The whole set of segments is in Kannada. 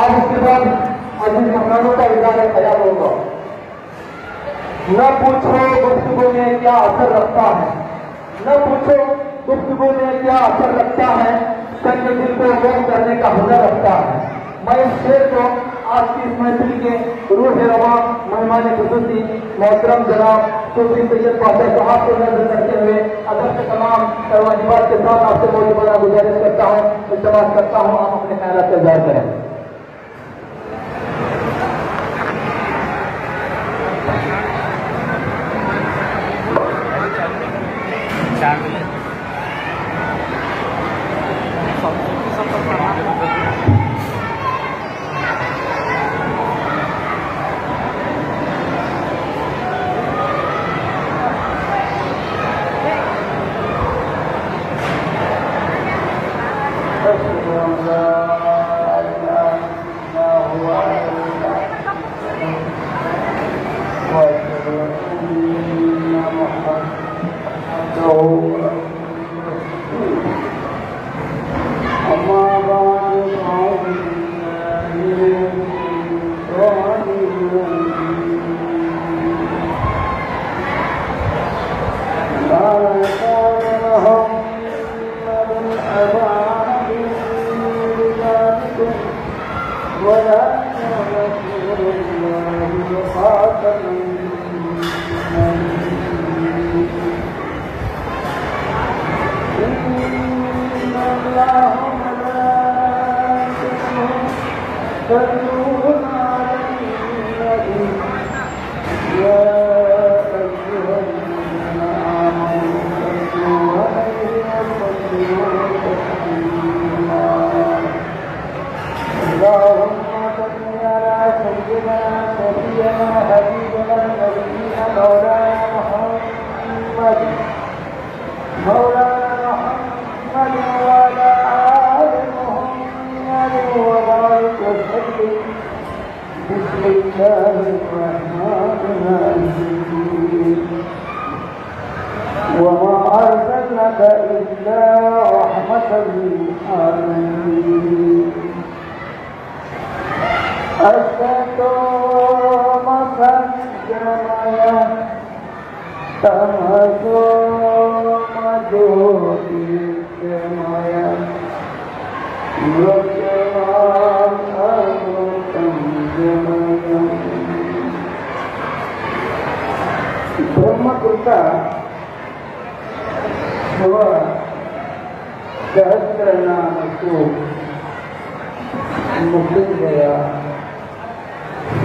और उसके बाद अजीज मेहमानों का इजहार ख्याल होगा। न पूछो गुफ्तगू में क्या असर रखता है, न पूछो गुफ्तगू में क्या असर रखता है, तंग दिल को गम करने का हुनर रखता है। मैं इस शेर को आज की इस महफिल के रूह रवा मेहमान खुसूसी मोहतरम जनाब सूफी सैयद पाशा साहब को नजर करते हुए अदब के तमाम वाजिबात के साथ आपसे बहुत बड़ा गुजारिश करता हूँ, इल्तमास करता हूँ आप अपने ख्यालात का इज़हार करें। وما أرسلناك إلا رحمة للعالمين أستوم سجمايا تمسوم جوتي سمايا يوشوام أرسلتم جمايا ब्रह्मपुत्र सहस्त्र नाम को मुक्ति गया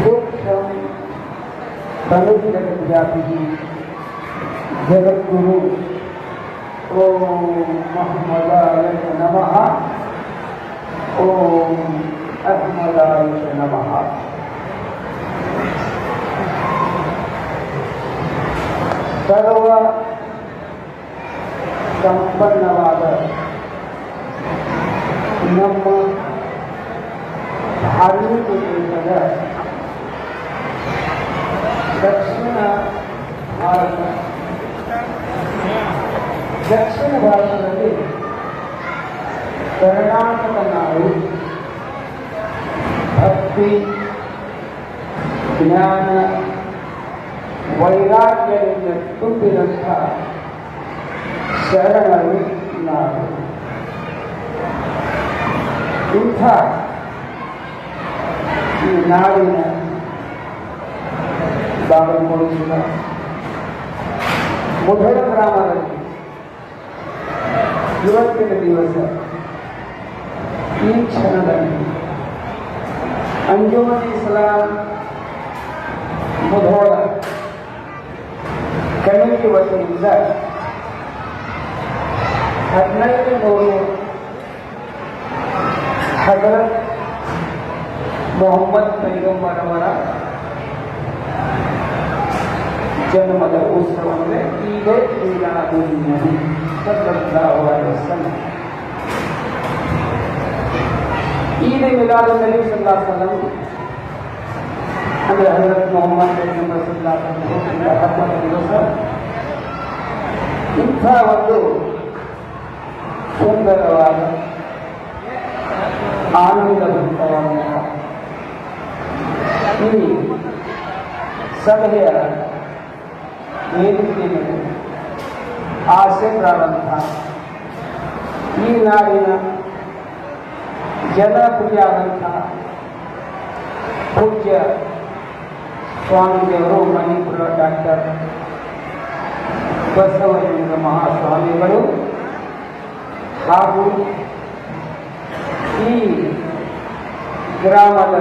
सूक्ष्म तनुज जगत जाति जगत गुरु ओम महमदाय नमः ओम अहमदाय नमः। सर्व ಸಂಪನ್ನವಾದ ನಮ್ಮ ಧಾರ್ಮಿಕ ದೇಶದ ದಕ್ಷಿಣ ಭಾರತದಲ್ಲಿ ಕರ್ನಾಟಕ ನಾಡು ಭಕ್ತಿ ಜ್ಞಾನ ವೈರಾಗ್ಯದಿಂದ ತುಂಬಿದಂಥ ಶರಣರು ನಾವು ಇಂಥ ಈ ನಾಡಿನ ಬಾಗಲಕೋಟೆಯ ಮುಧೋಳ ಗ್ರಾಮದಲ್ಲಿ ಇವತ್ತಿನ ದಿವಸ ಈ ಕ್ಷಣದಲ್ಲಿ ಅಂಜುಮನ್ ಇಸ್ಲಾಂ ಮುಧೋಳ ಕಮಿಟಿ ವತಿಯಿಂದ 15 हजरत मोहम्मद पैगंबर ಅವರ ಜನ್ಮದ ಉತ್ಸವವೇ ಈದ್ ಮಿಲಾದುನ್ ನಬಿ ಸಲ್ಲಲ್ಲಾಹು ಅಲೈಹಿ ವಸಲ್ಲಂ। ಈದ್ ಮಿಲಾದುನ್ ನಬಿ ಸಲ್ಲಲ್ಲಾಹು ಅಲೈಹಿ ವಸಲ್ಲಂ ಅಂದರೆ ಹಜರತ್ ಮೊಹಮ್ಮದ್ ಪೈಗಂಬರ್ ಸಲ್ಲಲ್ಲಾಹು ಅಲೈಹಿ ವಸಲ್ಲಂ ಹಬ್ಬದ ದಿವಸ ಇಂಥ ಒಂದು ಸುಂದರವಾದ ಆನಂದವಂತವಾದ ಸಭೆಯ ವೇದಿಕೆ ಮೇಲೆ ಆಸೆಗಳಾದಂತಹ ಈ ನಾಡಿನ ಜನಪ್ರಿಯಾದಂತಹ ಪೂಜ್ಯ ಸ್ವಾಮಿದೇವರು ಮಣಿಪುರ ಡಾಕ್ಟರ್ ಬಸವಲಿಂಗ ಮಹಾಸ್ವಾಮಿಗಳು ಹಾಗೂ ಈ ಗ್ರಾಮದ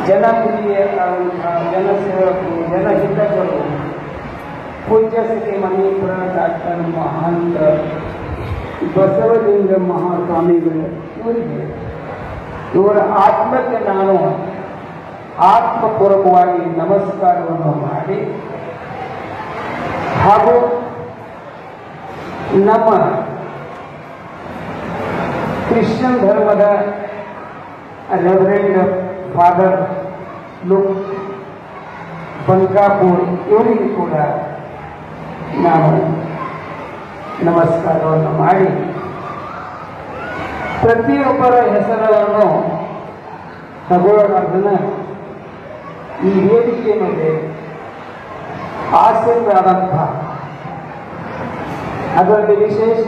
ಜನಪ್ರಿಯರಾದಂತಹ ಜನಸೇವಕರು ಜನಹಿತಕರು ಪೂಜ್ಯ ಶ್ರೀ ಮಣಿಪುರ ಡಾಕ್ಟರ್ ಮಹಾಂತ ಬಸವಲಿಂಗ ಮಹಾಸ್ವಾಮಿಗಳು ಇವರ ಆತ್ಮಕ್ಕೆ ನಾನು ಆತ್ಮಪೂರ್ವಕವಾಗಿ ನಮಸ್ಕಾರವನ್ನು ಮಾಡಿ ಹಾಗೂ ನಮ್ಮ ಕ್ರಿಶ್ಚಿಯನ್ ಧರ್ಮದ ರೆವರೆಂಡ್ ಫಾದರ್ ಲುಕ್ ಬಂಕಾಪುರ್ ಇವರಿಗೂ ಕೂಡ ನಾವು ನಮಸ್ಕಾರವನ್ನು ಮಾಡಿ ಪ್ರತಿಯೊಬ್ಬರ ಹೆಸರನ್ನು ತಗೊಳ್ಳೋದನ್ನ ಈ ವೇದಿಕೆ ಮೇಲೆ ಆಸಕ್ತರಾದಂಥ ಅದರಲ್ಲಿ ವಿಶೇಷ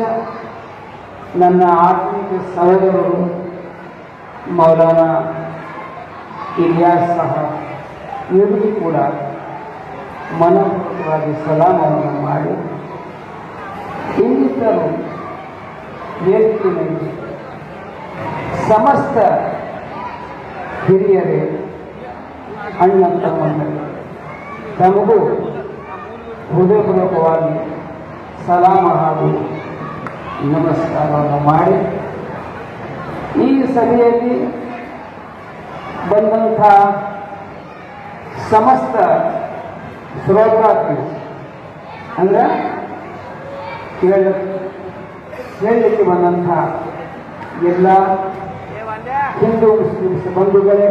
ನನ್ನ ಆತ್ಮೀಯ ಸಹೋದರರು ಮೌಲಾನಾ ಇಲಿಯಾಸ್ ಸಾಹಬ್ ಇವರಿಗೂ ಕೂಡ ಮನಪೂರ್ವಕವಾಗಿ ಸಲಾಮವನ್ನು ಮಾಡಿ ಇನ್ನಿತರು ವೇದಿಕೆಯಲ್ಲಿ ಸಮಸ್ತ ಹಿರಿಯರೇ ಅಣ್ಣ ತಮ್ಮಂದಿರು ತಮಗೂ ಹೃದಯಪೂರ್ವಕವಾಗಿ ಸಲಾಮ ಹಾಗೂ ನಮಸ್ಕಾರವನ್ನು ಮಾಡಿ ಈ ಸಭೆಯಲ್ಲಿ ಬಂದಂಥ ಸಮಸ್ತ ಶ್ರೋತಾರ್ಥಿ ಅಂದ್ರೆ ಕೇಳಲಿಕ್ಕೆ ಬಂದಂಥ ಎಲ್ಲ ಹಿಂದೂ ಮುಸ್ಲಿಮ್ಸ್ ಬಂಧುಗಳೇ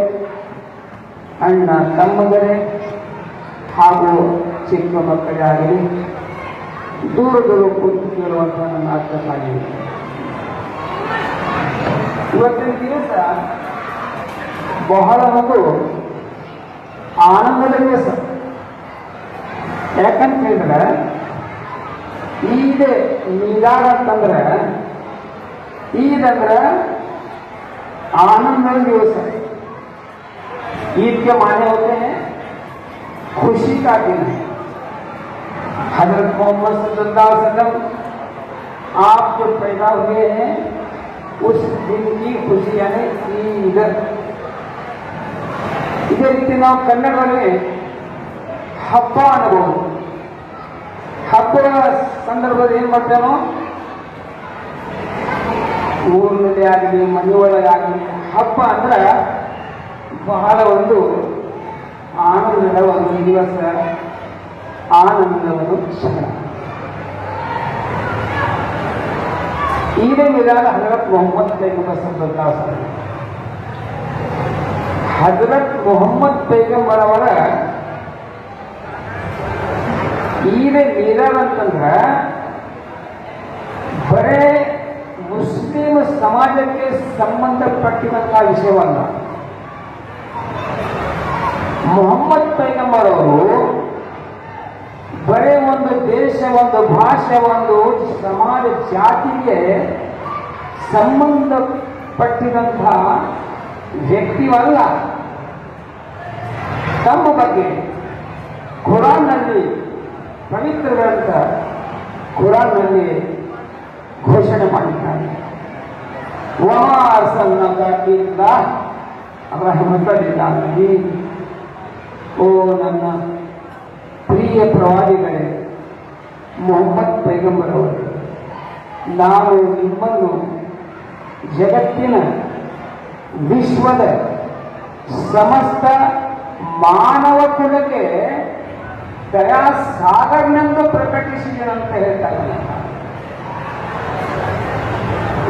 ಅಣ್ಣ ತಮ್ಮಗಳೇ ಹಾಗೂ ಚಿಕ್ಕ ಮಕ್ಕಳೇ ಆಗಲಿ ದೂರದವರು ಕುರಿತು ಕೇಳುವಂಥ ನನ್ನ ಅರ್ಥಕ್ಕಾಗಿದೆ. ಇವತ್ತಿನ ದಿವಸ ಬಹಳ ಒಂದು ಆನಂದದ ದಿವಸ. ಯಾಕಂತ ಹೇಳಿದ್ರೆ ಈದೆ ಮೀಲಾದ್ ಅಂತಂದ್ರೆ ಈದಂದ್ರೆ आनंद दिवस है. ईद के माने होते हैं खुशी का दिन है. हजरत मोहम्मद सल्लल्लाहु अलैहि वसल्लम आप जो पैदा हुए हैं उस दिन की खुशी यानी ईद. ಇದೇ ರೀತಿ ನಾವು ಕನ್ನಡದಲ್ಲಿ ಹಬ್ಬ ಅನ್ನಬಹುದು. ಹಬ್ಬದ ಸಂದರ್ಭದಲ್ಲಿ ಏನು ಮಾಡ್ತೇವೆ ನಾವು, ಊರಿನಲ್ಲಿ ಆಗಲಿ ಮನೆಯೊಳಗೆ ಆಗಲಿ ಹಬ್ಬ ಅಂದ್ರೆ ಬಹಳ ಒಂದು ಆನಂದದ ಒಂದು ದಿವಸ, ಆನಂದದ ಒಂದು ಕ್ಷಣ. ಈದ್ ಮಿಲಾದ್ ಹಜರತ್ ಮೊಹಮ್ಮದ್ ಪೈಗಂಬರ್ ಸಲ್ಲಲ್ಲಾಹು ಅಲೈಹಿ ವಸಲ್ಲಂ. ಹಜರತ್ ಮೊಹಮ್ಮದ್ ಪೈಗಂಬರ್ ಅವರ ಈದ್ ಮಿಲಾದ್ ಅಂತಂದ್ರೆ ಬರೇ ಮುಸ್ಲಿಂ ಸಮಾಜಕ್ಕೆ ಸಂಬಂಧಪಟ್ಟಿದಂತಹ ವಿಷಯವಲ್ಲ. ಮೊಹಮ್ಮದ್ ಪೈಗಂಬರ್ ಅವರು ಬರೇ ಒಂದು ದೇಶ, ಒಂದು ಭಾಷೆ, ಒಂದು ಸಮಾಜ, ಜಾತಿಗೆ ಸಂಬಂಧಪಟ್ಟಿದಂತಹ ವ್ಯಕ್ತಿವಲ್ಲ. ತಮ್ಮ ಬಗ್ಗೆ ಖುರಾನ್ನಲ್ಲಿ, ಪವಿತ್ರ ಗ್ರಂಥ ಖುರಾನ್ನಲ್ಲಿ ಘೋಷಣೆ ಮಾಡಿದ್ದಾರೆ. ವಮಾ ಅರ್ಸಲ್ನಾಕ ಇಲ್ಲಾ ರಹಮತನ್ ಲಿಲ್ ಆಲಮೀನ್. ಓ ನನ್ನ ಪ್ರಿಯ ಪ್ರವಾದಿಗಳೇ, ಮೊಹಮ್ಮದ್ ಪೈಗಂಬರ್ ಅವರು, ನಾವು ನಿಮ್ಮನ್ನು ಜಗತ್ತಿನ ವಿಶ್ವದ ಸಮಸ್ತ ಮಾನವ ಕುಲಕ್ಕೆ ದಯಾ ಸಾಗರನೆಂದು ಪ್ರಕಟಿಸಿದನಂತ ಹೇಳ್ತಾರೆ.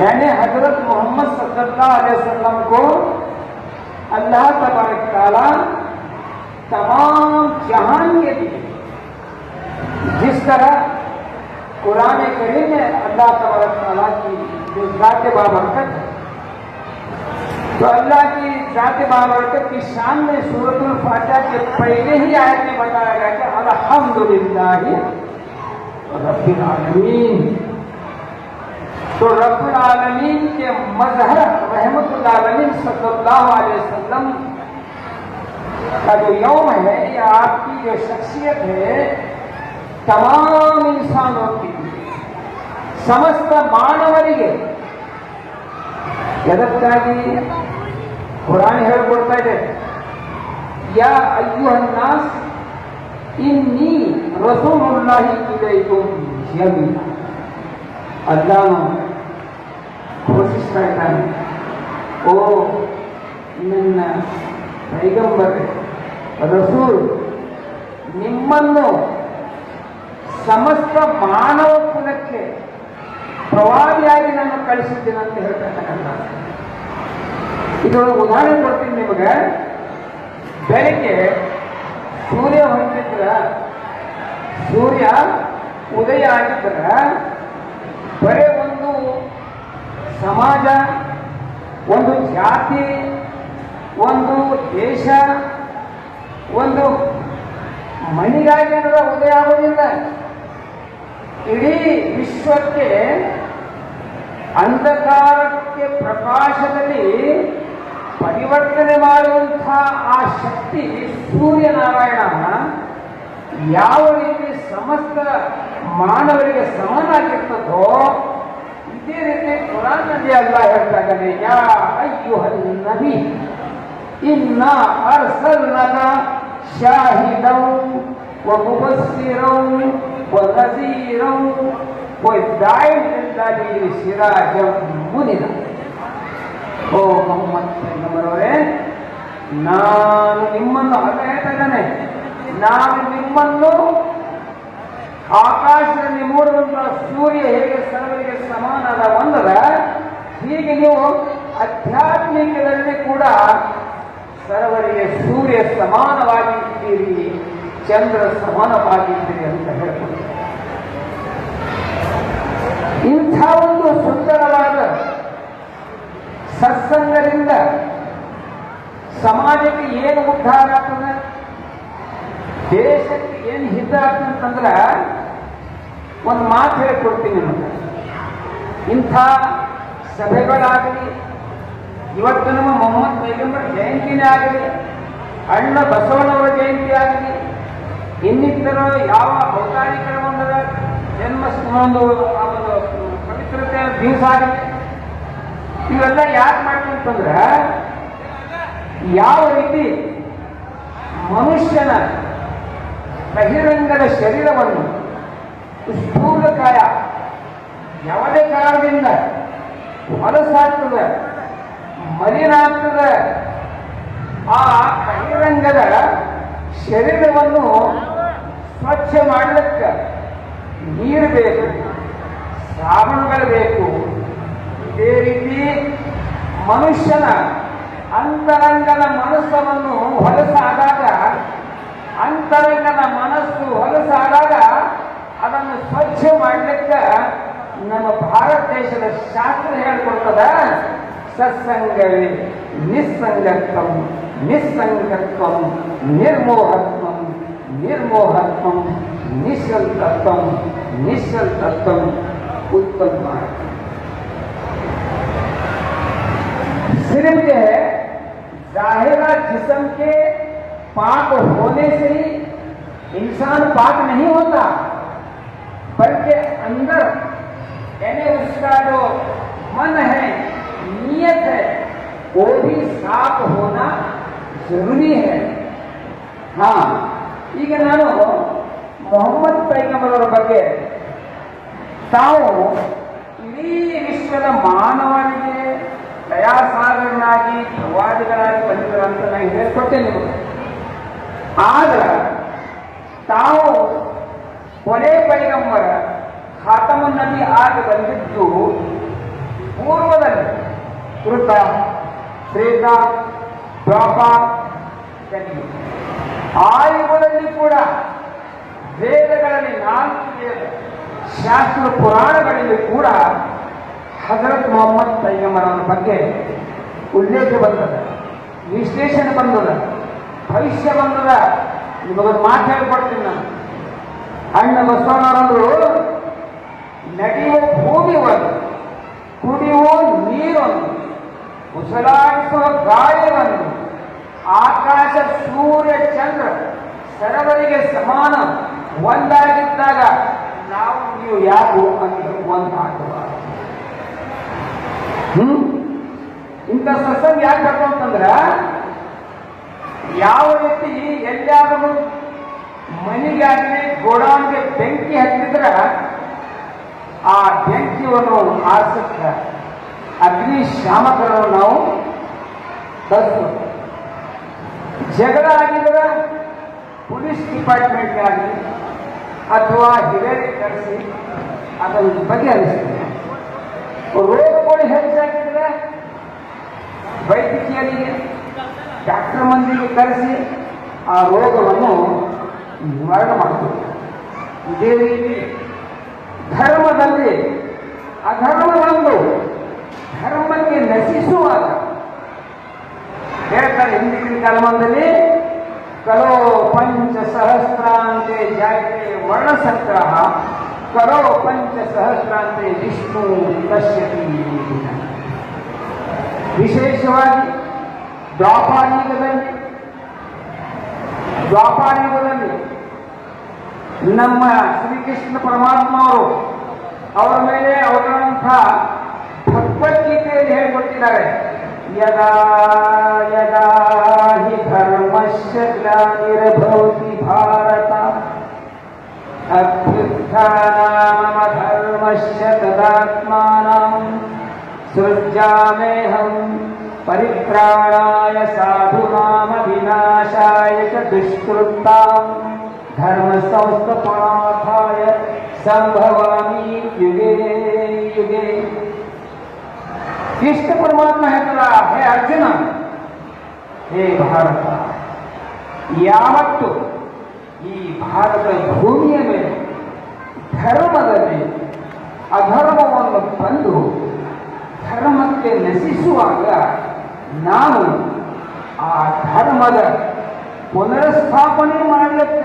यानी हजरत मोहम्मद सल्लल्लाहु अलैहि वसल्लम को अल्लाह तबारक तआला तमाम जहान के लिए जिस तरह कुरान करीम में अल्लाह तबारक तआला की जो ज़ात बाबरकत है, तो अल्लाह की ज़ात बाबरकत की शान में सूरतुल फातिहा के पहले ही आयत में बताया गया कि अल्हम्दुलिल्लाहि रब्बिल आलमीन। तो रब्बुल आलमीन के मजहर रहमतुल आलमीन सल्लल्लाहु अलैहि वसल्लम का जो यौम है, या आपकी जो शख्सियत है, तमाम इंसानों की समस्त ಮಾನವರಿಗೆ ಎದಕ್ಕಾಗಿ ಕುರಾನ್ ಹೇಳಿಕೊಡ್ತಾ ಇದೆ, ಯಾ ಅಯ್ಯುಹನ್ ನಾಸ್ ಇನ್ನಿ ರಸೂಲುಲ್ಲಾಹಿ ಇಲೈಕುಂ ಜಮೀಅ. ಅಲ್ಲಾಹ್ ಘೋಷಿಸ್ತಾ ಇದ್ದಾನೆ, ಓ ನನ್ನ ಪೈಗಂಬರ್ ರಸೂಲ್, ನಿಮ್ಮನ್ನು ಸಮಸ್ತ ಮಾನವ ಕುಲಕ್ಕೆ ಪ್ರವಾದಿಯಾಗಿ ನಾನು ಕಳಿಸಿದ್ದೇನೆ ಅಂತ ಹೇಳ್ತಕ್ಕಂಥ. ಇದೊಂದು ಉದಾಹರಣೆ ಕೊಡ್ತೀನಿ ನಿಮಗೆ. ಬೆಳಿಗ್ಗೆ ಸೂರ್ಯ ಹೊರಟಿದ್ರ, ಸೂರ್ಯ ಉದಯ ಆಗಿದ್ರ ಬರೇ ಒಂದು ಸಮಾಜ, ಒಂದು ಜಾತಿ, ಒಂದು ದೇಶ, ಒಂದು ಮಣಿಗಾಗಿ ಅನ್ನೋದ ಉದಯ ಆಗೋದಿಲ್ಲ. ಇಡೀ ವಿಶ್ವಕ್ಕೆ ಅಂಧಕಾರಕ್ಕೆ ಪ್ರಕಾಶದಲ್ಲಿ ಪರಿವರ್ತನೆ ಮಾಡುವಂತಹ ಆ ಶಕ್ತಿ ಸೂರ್ಯನಾರಾಯಣ ಯಾವ ರೀತಿ ಸಮಸ್ತ ಮಾನವರಿಗೆ ಸಮನಾಗಿರ್ತದೋ, ಇದೇ ರೀತಿ ಕುರಾನ್ನಲ್ಲಿ ಅಲ್ಲಾಹ್ ಹೇಳ್ತಾ ಇದ್ದಾನೆ, ಯಾ ಅಯ್ಯುಹನ್ ನಬಿ ಇನ್ನಾ ಅರ್ಸಲ್ನಕ ಶಾಹಿದಂ ವ ಮುಬಸ್ಸಿರಂ ವ ನಜೀರಂ ವ ದಾಯಿನ್ ಇಲಾ ಸಿರಾಜಂ ಮುನಿರ. ಓ ಮೊಹಮ್ಮದ್ ಪೈಗಂಬರವರೇ, ನಾನು ನಿಮ್ಮನ್ನು ಅಲ್ಲ ಹೇಳ್ತಾ ಇದ್ದಾನೆ, ನಾನು ನಿಮ್ಮನ್ನು ಆಕಾಶದಲ್ಲಿ ಮೂಡುವಂತಹ ಸೂರ್ಯ ಹೇಗೆ ಸರ್ವರಿಗೆ ಸಮಾನದ ಒಂದರ, ಹೀಗೆ ನೀವು ಆಧ್ಯಾತ್ಮಿಕದಲ್ಲಿ ಕೂಡ ಸರ್ವರಿಗೆ ಸೂರ್ಯ ಸಮಾನವಾಗಿದ್ದೀರಿ, ಚಂದ್ರ ಸಮಾನವಾಗಿದ್ದೀರಿ ಅಂತ ಹೇಳ್ತಾರೆ. ಇಂಥ ಒಂದು ಸುಂದರವಾದ ಸತ್ಸಂಗದಿಂದ ಸಮಾಜಕ್ಕೆ ಏನು ಉದ್ಧಾರ ಆಗ್ತದೆ, ದೇಶಕ್ಕೆ ಏನು ಹಿತ ಆಗ್ತಂತಂದ್ರೆ ಒಂದು ಮಾತು ಹೇಳಿಕೊಡ್ತೀನಿ ನಿಮಗೆ. ಇಂಥ ಸಭೆಗಳಾಗಲಿ, ಇವತ್ತು ನಮ್ಮ ಮೊಹಮ್ಮದ್ ಪೈಗಂಬರ್ ಜಯಂತಿನೇ ಆಗಲಿ, ಅಣ್ಣ ಬಸವಣ್ಣವರ ಜಯಂತಿ ಆಗಲಿ, ಇನ್ನಿತರ ಯಾವ ಅವತಾರಿಕರ ಒಂದು ಜನ್ಮ ಒಂದು ಪವಿತ್ರತೆ ದಿವಸ ಆಗಲಿ, ಇವೆಲ್ಲ ಯಾಕೆ ಮಾಡ್ತೀವಿ ಅಂತಂದ್ರೆ, ಯಾವ ರೀತಿ ಮನುಷ್ಯನ ಬಹಿರಂಗದ ಶರೀರವನ್ನು ಸ್ಥೂಲಕಾಯ ಯಾವುದೇ ಕಾರಣದಿಂದ ಹೊಲಸಾಗ್ತದೆ, ಮಲಿನಾಗ್ತದೆ, ಆ ಬಹಿರಂಗದ ಶರೀರವನ್ನು ಸ್ವಚ್ಛ ಮಾಡಲಿಕ್ಕೆ ನೀರು ಬೇಕು, ಸಾಬೂನುಗಳು ಬೇಕು. ಇದೇ ರೀತಿ ಮನುಷ್ಯನ ಅಂತರಂಗದ ಮನಸ್ಸನ್ನು ಹೊಲಸಾದಾಗ, ಅಂತರಂಗದ ಮನಸ್ಸು ಹೊಲಸಾದಾಗ ಅದನ್ನು ಸ್ವಚ್ಛ ಮಾಡಲಿಕ್ಕೆ ನಮ್ಮ ಭಾರತ ದೇಶದ ಶಾಸ್ತ್ರ ಹೇಳ್ಕೊಡ್ತದ, ಸತ್ಸಂಗವೇ ನಿಸ್ಸಂಗತ್ವಂ ನಿಸ್ಸಂಗತ್ವಂ ನಿರ್ಮೋಹತ್ವಂ ನಿರ್ಮೋಹತ್ವಂ निश्चलतत्वम निश्चलतत्वम उत्पन्न। सिर्फ यह है जाहिरा जिस्म के पाक होने से ही इंसान पाक नहीं होता, बल्कि अंदर यानी उसका जो मन है, नीयत है, वो भी साफ होना जरूरी है। हाँ, ಈಗ ನಾನು ಮೊಹಮ್ಮದ್ ಪೈಗಂಬರವರ ಬಗ್ಗೆ ತಾವು ಇಡೀ ವಿಶ್ವದ ಮಾನವನಿಗೆ ದಯಾಸಾಗರನಾಗಿ ಪ್ರವಾದಿಗಳಾಗಿ ಬಂದಿದ್ದಾರೆ ಅಂತ ನಾನು ಹೇಳಿಕೊಟ್ಟೇನೆ ನಿಮಗೆ. ಆದ್ರೆ ತಾವು ಕೊನೆ ಪೈಗಂಬರ ಖಾತಮುನ್ ನಬಿ ಆಗಿ ಬಂದಿದ್ದು ಪೂರ್ವದಲ್ಲಿ ಕೃತ ತ್ರೇತ ದ್ವಾಪರ ಆ ಯುಗದಲ್ಲಿ ಕೂಡ ವೇದಗಳಲ್ಲಿ 4 ವೇದ ಶಾಸ್ತ್ರ ಪುರಾಣಗಳಲ್ಲಿ ಕೂಡ ಹಜರತ್ ಮೊಹಮ್ಮದ್ ಪೈಗಂಬರವರ ಬಗ್ಗೆ ಉಲ್ಲೇಖ ಬಂದದ, ವಿಶ್ಲೇಷಣೆ ಬಂದದ, ಭವಿಷ್ಯ ಬಂದದ. ನಿಮಗೊಂದು ಮಾತು ಹೇಳ್ಕೊಡ್ತೀನಿ ನಾನು. ಅಣ್ಣ ಬಸವಣ್ಣವರಂದ್ರು, ನಡೆಯುವ ಭೂಮಿ ಒಂದು, ಕುಡಿಯುವ ನೀರೊಂದು, ಉಸಿರಾಡಿಸುವ ಗಾಳಿ ಒಂದು, ಆಕಾಶ ಸೂರ್ಯ ಚಂದ್ರ ಸರ್ವರಿಗೆ ಸಮಾನ ಒಂದಾಗಿದ್ದಾಗ ನಾವು ನೀವು ಯಾರು ಅಂತ ಒಂದು ಆಟವ. ಇಂಥ ಸತ್ಸಂಗ ಯಾಕೆ ಬೇಕು ಅಂತಂದ್ರ, ಯಾವ ರೀತಿ ಎಲ್ಲಾದರೂ ಮನೆಗಾಗಲಿ ಗೋಡಾನ್ಗೆ ಬೆಂಕಿ ಹತ್ತಿದ್ರ ಆ ಬೆಂಕಿಯನ್ನು ಆರಿಸಕ್ಕ ಅಗ್ನಿಶಾಮಕರನ್ನು ನಾವು ಕಳಿಸ್ಬೇಕು. ಜಗಳ ಆಗಿದ್ರೆ ಪೊಲೀಸ್ ಡಿಪಾರ್ಟ್ಮೆಂಟ್ಗೆ ಆಗಲಿ ಅಥವಾ ಹಿರಿಯರಿಗೆ ಕಳಿಸಿ ಅದನ್ನು ಬಗೆಹರಿಸ್ತೇವೆ. ರೋಗಗಳು ಹೆಚ್ಚಾಗಿದ್ರೆ ವೈದ್ಯಕೀಯರಿಗೆ ಡಾಕ್ಟರ್ ಮಂದಿಗೆ ಕರೆಸಿ ಆ ರೋಗವನ್ನು ನಿವಾರಣೆ ಮಾಡ್ತೀವಿ. ಇದೇ ರೀತಿ ಧರ್ಮದಲ್ಲಿ ಅಧರ್ಮವನ್ನು ಧರ್ಮಕ್ಕೆ ನಶಿಸುವಾಗ ಹೇಳ್ತಾರೆ ಹಿಂದಿನ ಕಾಲಮಾನದಲ್ಲಿ, ಕಲೋ ಪಂಚ ಸಹಸ್ರಾಂತೆ ಜಾತೆ ವರ್ಣಸಂಗ್ರಹ, ಕಲೋ ಪಂಚ ಸಹಸ್ರಾಂತೆ ವಿಷ್ಣು ಪಶ್ಯತಿ. ವಿಶೇಷವಾಗಿ ದ್ವಾಪಾರಯುಗದಲ್ಲಿ ನಮ್ಮ ಶ್ರೀಕೃಷ್ಣ ಪರಮಾತ್ಮ ಅವರ ಮೇಲೆ ಅವರಂಥ ಭಗವದ್ಗೀತೆಯಲ್ಲಿ ಹೇಳಿಕೊಟ್ಟಿದ್ದಾರೆ. ಯದಾ ಯದಾ ಹಿ ಧರ್ಮಸ್ಯ ಗ್ಲಾನಿರ್ಭವತಿ ಭಾರತ ಅಭ್ಯುತ್ಥಾನಾಮ ಧರ್ಮಸ್ಯ ತದಾತ್ಮಾನಂ ಸೃಜ್ಯಾಮ್ಯಹಂ ಪರಿತ್ರಾಣಾಯ ಸಾಧೂನಾಂ ವಿನಾಶಾಯ ಚ ದುಷ್ಕೃತಾಂ ಧರ್ಮ ಸಂಸ್ಥಾಪನಾರ್ಥಾಯ ಸಂಭವಾಮಿ ಯುಗೇ ಯುಗೇ. ಕೃಷ್ಣ ಪರಮಾತ್ಮ ಹೇಳ್ತಾರ, ಹೇ ಅರ್ಜುನ, ಹೇ ಭಾರತ, ಯಾವತ್ತು ಈ ಭಾರತ ಭೂಮಿಯ ಮೇಲೆ ಧರ್ಮದಲ್ಲಿ ಅಧರ್ಮವನ್ನು ತಂದು ಧರ್ಮಕ್ಕೆ ನಶಿಸುವಾಗ ನಾನು ಆ ಧರ್ಮದ ಪುನರ್ಸ್ಥಾಪನೆ ಮಾಡಲಿಕ್ಕೆ,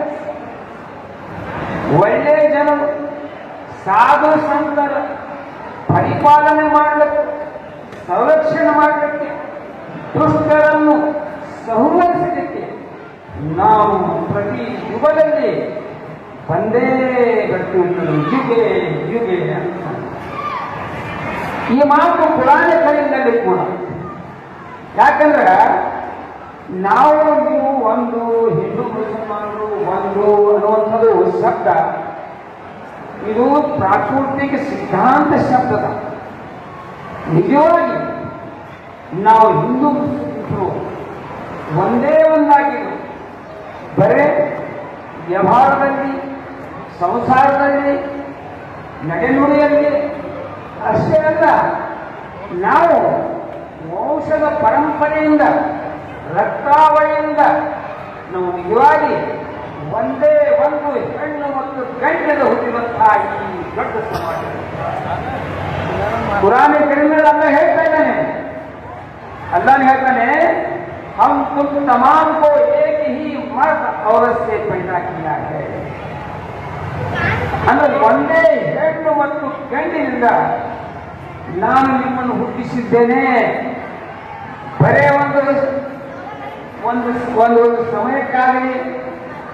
ಒಳ್ಳೆ ಜನರು ಸಾಧು ಸಂತರ ಪರಿಪಾಲನೆ ಮಾಡಲಿಕ್ಕೆ, ಸಂರಕ್ಷಣೆ ಮಾಡಲಿಕ್ಕೆ, ದುಷ್ಟರನ್ನು ಸಂಹರಿಸಲಿಕ್ಕೆ ನಾವು ಪ್ರತಿ ಯುಗದಲ್ಲಿ ಬಂದೇ ಬರ್ತಿರ್ತದೆ, ಯುಗೆ ಯುಗೆ ಅಂತ. ಈ ಮಾತು ಪುರಾಣ ಕಡೆಯಲ್ಲಿ ಕೂಡ. ಯಾಕಂದ್ರೆ ನಾವು ನೀವು ಒಂದು, ಹಿಂದೂ ಮುಸಲ್ಮಾನರು ಒಂದು ಅನ್ನುವಂಥದ್ದು ಶಬ್ದ, ಇದು ಪ್ರಾಕೃತಿಕ ಸಿದ್ಧಾಂತ ಶಬ್ದದ. ನಿಜವಾಗಿ ನಾವು ಹಿಂದೂ ಮುಸ್ಲಿಮರು ಒಂದೇ ಒಂದಾಗಿದ್ದು ಬರೇ ವ್ಯವಹಾರದಲ್ಲಿ, ಸಂಸಾರದಲ್ಲಿ, ನಡೆನುಡಿಯಲ್ಲಿ ಅಷ್ಟೇ ಅಲ್ಲ, ನಾವು ವಂಶದ ಪರಂಪರೆಯಿಂದ, ರಕ್ತಾವಳಿಯಿಂದ ನಾವು ನಿಜವಾಗಿ ಒಂದೇ ಒಂದು ಹೆಣ್ಣು ಮತ್ತು ಗಂಡದ ಹುಟ್ಟಿರುವಂತಹ ಈ ದೊಡ್ಡ ಸಮಾಜ. ಪುರಾಣ ಕಡಿಮೆಯಲ್ಲಿ ಅಲ್ಲ ಹೇಳ್ತಾ ಇದ್ದಾನೆ, ಅಲ್ಲಾನು ಹೇಳ್ತಾನೆ, ಹಮ್ ತುಮ್ ತಮಾಮ್ ಕೋ ಏಕ್ ಹಿ ಮರ್ದ್ ಔರತ್ ಸೆ ಪೈದಾ ಕಿಯಾ ಹೈ. ಅಂದ್ರೆ ಒಂದೇ ಹೆಣ್ಣು ಮತ್ತು ಗಂಡಿನಿಂದ ನಾನು ನಿಮ್ಮನ್ನು ಹುಟ್ಟಿಸಿದ್ದೇನೆ. ಬರೇ ಒಂದು ಸಮಯಕ್ಕಾಗಲಿ,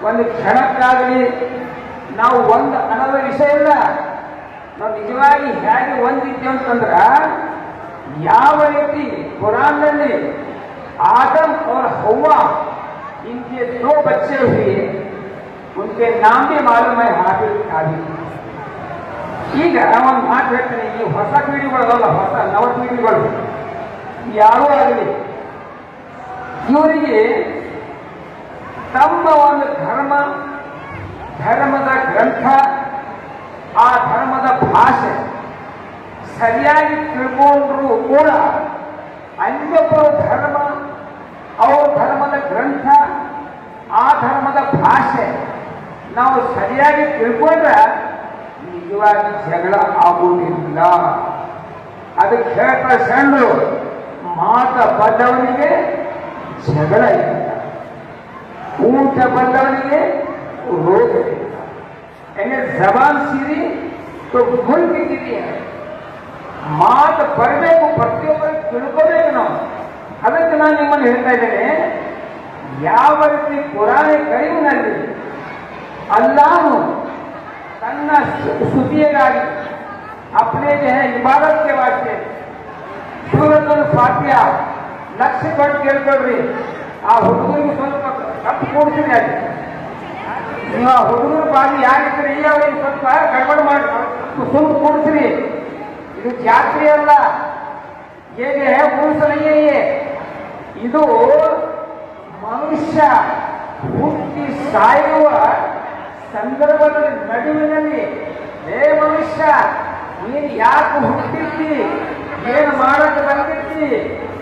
ಒಂದು ಕ್ಷಣಕ್ಕಾಗಲಿ ನಾವು ಒಂದು ಅನ್ನೋದ ವಿಷಯ ಇಲ್ಲ. ನಾವು ನಿಜವಾಗಿ ಹೇಗೆ ಒಂದಿದ್ದೇವೆ ಅಂತಂದ್ರ, ಯಾವ ರೀತಿ ಕುರಾನ್ನಲ್ಲಿ ಆದಮ್ और हव्वा इनके 2 बच्चे हुए, उनके नाम भी मालूम है, हाफिज काबिल. ಈಗ ಒಂದು ಮಾತು ಹೇಳ್ತೀನಿ, ಈ ಹೊಸ ಪೀಳಿಗೆಗಳಲ್ಲ, ಹೊಸ ನವ ಪೀಳಿಗೆಗಳು ಯಾರೂ ಆಗಲಿ, ಇವರಿಗೆ ತಮ್ಮ ಒಂದು ಧರ್ಮದ ಗ್ರಂಥ, ಆ ಧರ್ಮದ ಭಾಷೆ ಸರಿಯಾಗಿ ತಿಳ್ಕೊಂಡ್ರು ಕೂಡ ಅನ್ಯೊಬ್ಬರ ಧರ್ಮ, ಅವ್ರ ಧರ್ಮದ ಗ್ರಂಥ, ಆ ಧರ್ಮದ ಭಾಷೆ ನಾವು ಸರಿಯಾಗಿ ತಿಳ್ಕೊಂಡ್ರೆ ನಿಜವಾಗಿ ಜಗಳ ಆಗುವುದಿಲ್ಲ. ಅದಕ್ಕೆ ಹೇಳ್ತಾ ಸಣ್ಣರು ಮಾತ ಬಲ್ಲವನಿಗೆ ಜಗಳ ಇಲ್ಲ, ಊಟ ಬಲ್ಲವನಿಗೆ ರೋಗ ಇಲ್ಲ. यानी जबान सीधी तो मुल्क गिरी है. ಮಾತು ಬರಬೇಕು, ಪ್ರತಿಯೊಬ್ಬರು ತಿಳ್ಕೋಬೇಕು. ನಾವು ಅದಕ್ಕೆ ನಾನು ನಿಮ್ಮನ್ನು ಹೇಳ್ತಾ ಇದ್ದೇನೆ, ಯಾವ ರೀತಿ ಪುರಾಣ ಕರೀಮಿನಲ್ಲಿ ಅಲ್ಲಾಹು ತನ್ನ ಸ್ತುತಿಗಾಗಿ अपने जो है इबादत के वास्ते सूरतुल फातिहा ಲಕ್ಷ ಕೊಟ್ಟು ಕೇಳ್ಕೊಳ್ರಿ. ಆ ಹುಡುಗರಿಗೆ ಸ್ವಲ್ಪ ತಪ್ಪು ಕೂಡಿಸಿದೆ ಅಲ್ಲಿ. ನೀವು ಆ ಹುಡುಗರ ಬಾಗಿ ಯಾರಿದ್ರೆ ಈ ಅವರಿಗೆ ಸ್ವಲ್ಪ ಗಡ್ಬಡ್ ಮಾಡಿ ಸ್ವಲ್ಪ ಕೂಡಿಸ್ರಿ. ಇದು ಜಾತ್ರೆ ಅಲ್ಲ, ಹೇಗೆ ಉಳಿಸಲೇ ಇದು ಮನುಷ್ಯ ಹುಟ್ಟಿ ಸಾಯುವ ಸಂದರ್ಭದ ನಡುವಿನಲ್ಲಿ, ಹೇ ಮನುಷ್ಯ ನೀನು ಯಾಕೆ ಹುಟ್ಟಿದ್ದಿ, ಏನು ಮಾಡಕ್ಕೆ ಬಂದಿದ್ದಿ,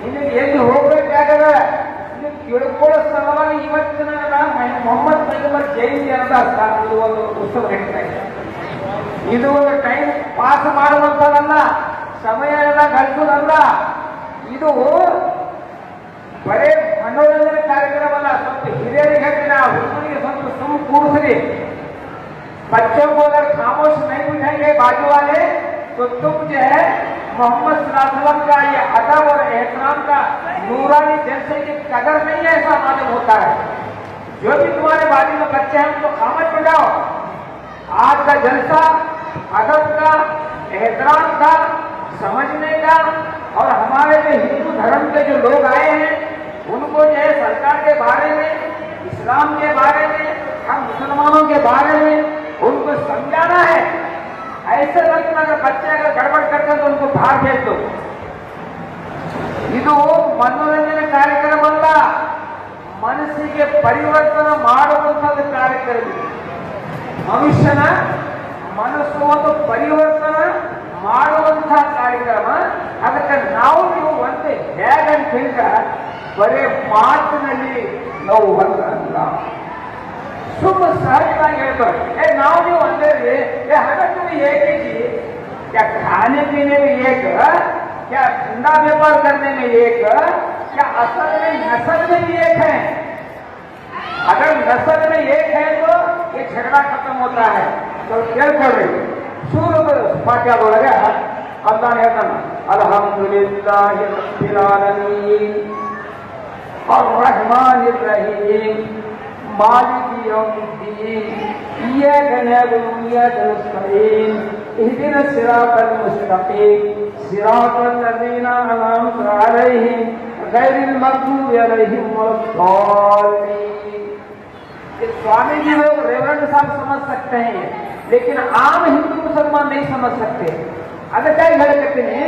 ನಿನಗೆ ಎಲ್ಲಿ ಹೋಗ್ಬೇಕಾಗದ ಇದು ತಿಳ್ಕೊಳ್ಳೋ ಸಲುವಾಗಿ ಇವತ್ತಿನ ಮೊಹಮ್ಮದ್ ಪೈಗಂಬರ್ ಜಯಂತಿ ಅಂತ ಇದು ಒಂದು ಉತ್ಸವ ನಡೀತಾ ಇದೆ. ಇದು ಒಂದು ಟೈಮ್ ಪಾಸ್ ಮಾಡುವಂಥದ್ದಲ್ಲ, ಸಮಯ ಎಲ್ಲ ಗಳಿಸೋದಲ್ಲ. ಇದು ಬರೇ ಮನೋರಂಜನೆ ಕಾರ್ಯಕ್ರಮ ಅಲ್ಲ. ಸ್ವಲ್ಪ ಹಿರಿಯರಿಗೆ ಹೇಳ್ತೀನಿ, ಆ ಹುಡುಗರಿಗೆ ಸ್ವಲ್ಪ ಸುಮ್ಮ ಕೂಡಿಸ್ರಿ. बच्चों को अगर खामोश नहीं बिठाएंगे बाजू वाले, तो तुम जो है मोहम्मद सल्लल्लाहु अलैहि वसल्लम का ये अदब और एहतराम का नूरानी जलसे की कदर नहीं है, ऐसा मालूम होता है. जो भी तुम्हारे बाजू में बच्चे हैं उनको खामोश बिठाओ. आज का जलसा अदब का, एहतराम का, समझने का, और हमारे जो हिंदू धर्म के जो लोग आए हैं उनको जो है सरकार के बारे में, इस्लाम के बारे में, हम मुसलमानों के बारे में उनको समझाना है. ऐसे वक्त में अगर बच्चे अगर गड़बड़ करते हैं तो उनको बाहर भेज दो. ಇದು ಮನೋರಂಜನೆ ಕಾರ್ಯಕ್ರಮ ಅಲ್ಲ, ಮನಸ್ಸಿಗೆ ಪರಿವರ್ತನ ಮಾಡುವಂಥದ್ದು ಕಾರ್ಯಕ್ರಮ. ಮನುಷ್ಯನ ಮನಸ್ಸು ಒಂದು ಪರಿವರ್ತನ ಮಾಡುವಂತಹ ಕಾರ್ಯಕ್ರಮ. ಅದಕ್ಕೆ ನಾವು ನೀವು ಒಂದೇ ಹೇಗಂತ ಹೇಳಿದ್ರೆ ಬರೇ ಮಾತಿನಲ್ಲಿ ನಾವು ಒಂದಲ್ಲ, सुबह सहजವಾಗಿ ಹೇಳ್ತಾರೆ, ನಾವು ನೀವು ಒಂದೇ ರೀ, हालत में एक ही थी, क्या खाने पीने में एक, क्या धंधा व्यापार करने में एक, क्या असल में नस्ल में भी एक है. अगर नस्ल में एक है तो ये झगड़ा खत्म होता है. तो क्या कर रहे सूरत फातिहा बोलेगा, अल्लाह ने कहना अल्हम्दुलिल्लाहि रब्बिल आलमीन अर्रहमानिर रहीम मालिक यौमिद्दीन इय्याका नअबुदु व इय्याका नस्तईन इहदिनस सिरातल मुस्तकीम सिरातल लज़ीना अनअमता अलैहिम गैरिल मग़्दूबि अलैहिम वलद्दाल्लीन. स्वामी जी लोग रेवरेंड साहब समझ सकते हैं, लेकिन आम हिंदू मुसलमान नहीं समझ सकते. ಅದಕ್ಕಾಗಿ ಹೇಳಕತ್ತೀನಿ,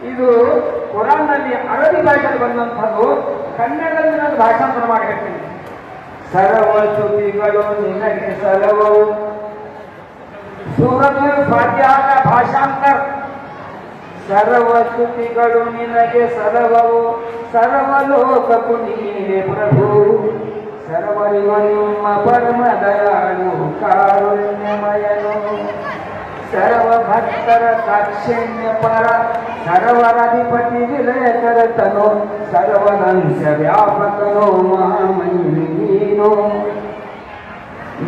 ಇದು ಕುರಾನ್ನಲ್ಲಿ ಅರಬಿ ಭಾಷೆಯಲ್ಲಿ ಬಂದಂಥದ್ದು, ಕನ್ನಡದಲ್ಲಿ ನಾನು ಭಾಷಾಂತರ ಮಾಡಿ ಹೇಳ್ತೀನಿ. ಸರ್ವ ಸ್ತುತಿಗಳು ನಿನಗೆ ಸಲ್ಲವವು. ಸೂರತುಲ್ ಫಾತಿಹಾ का ಭಾಷಾಂತರ, ಸರ್ವ ಸ್ತುತಿಗಳು ನಿನಗೆ ಸಲ್ಲವವು, ಸರ್ವಲೋಕಕ್ಕೂ ನೀನೇ ಪ್ರಭು, ಸರ್ವರಿಗೂ ನಿಮ್ಮ ಪರಮ ದಯಾಳು ಕಾರುಣ್ಯಮಯನು, ಸರ್ವ ಭಕ್ತರ ದಾಕ್ಷಿಣ್ಯ ಪರ, ಸರ್ವರಧಿಪತಿ ವಿಲಯಕರ ತನು, ಸರ್ವದಂಶ ವ್ಯಾಪಕನು ಮಹಾಮಹಿಮೀನು.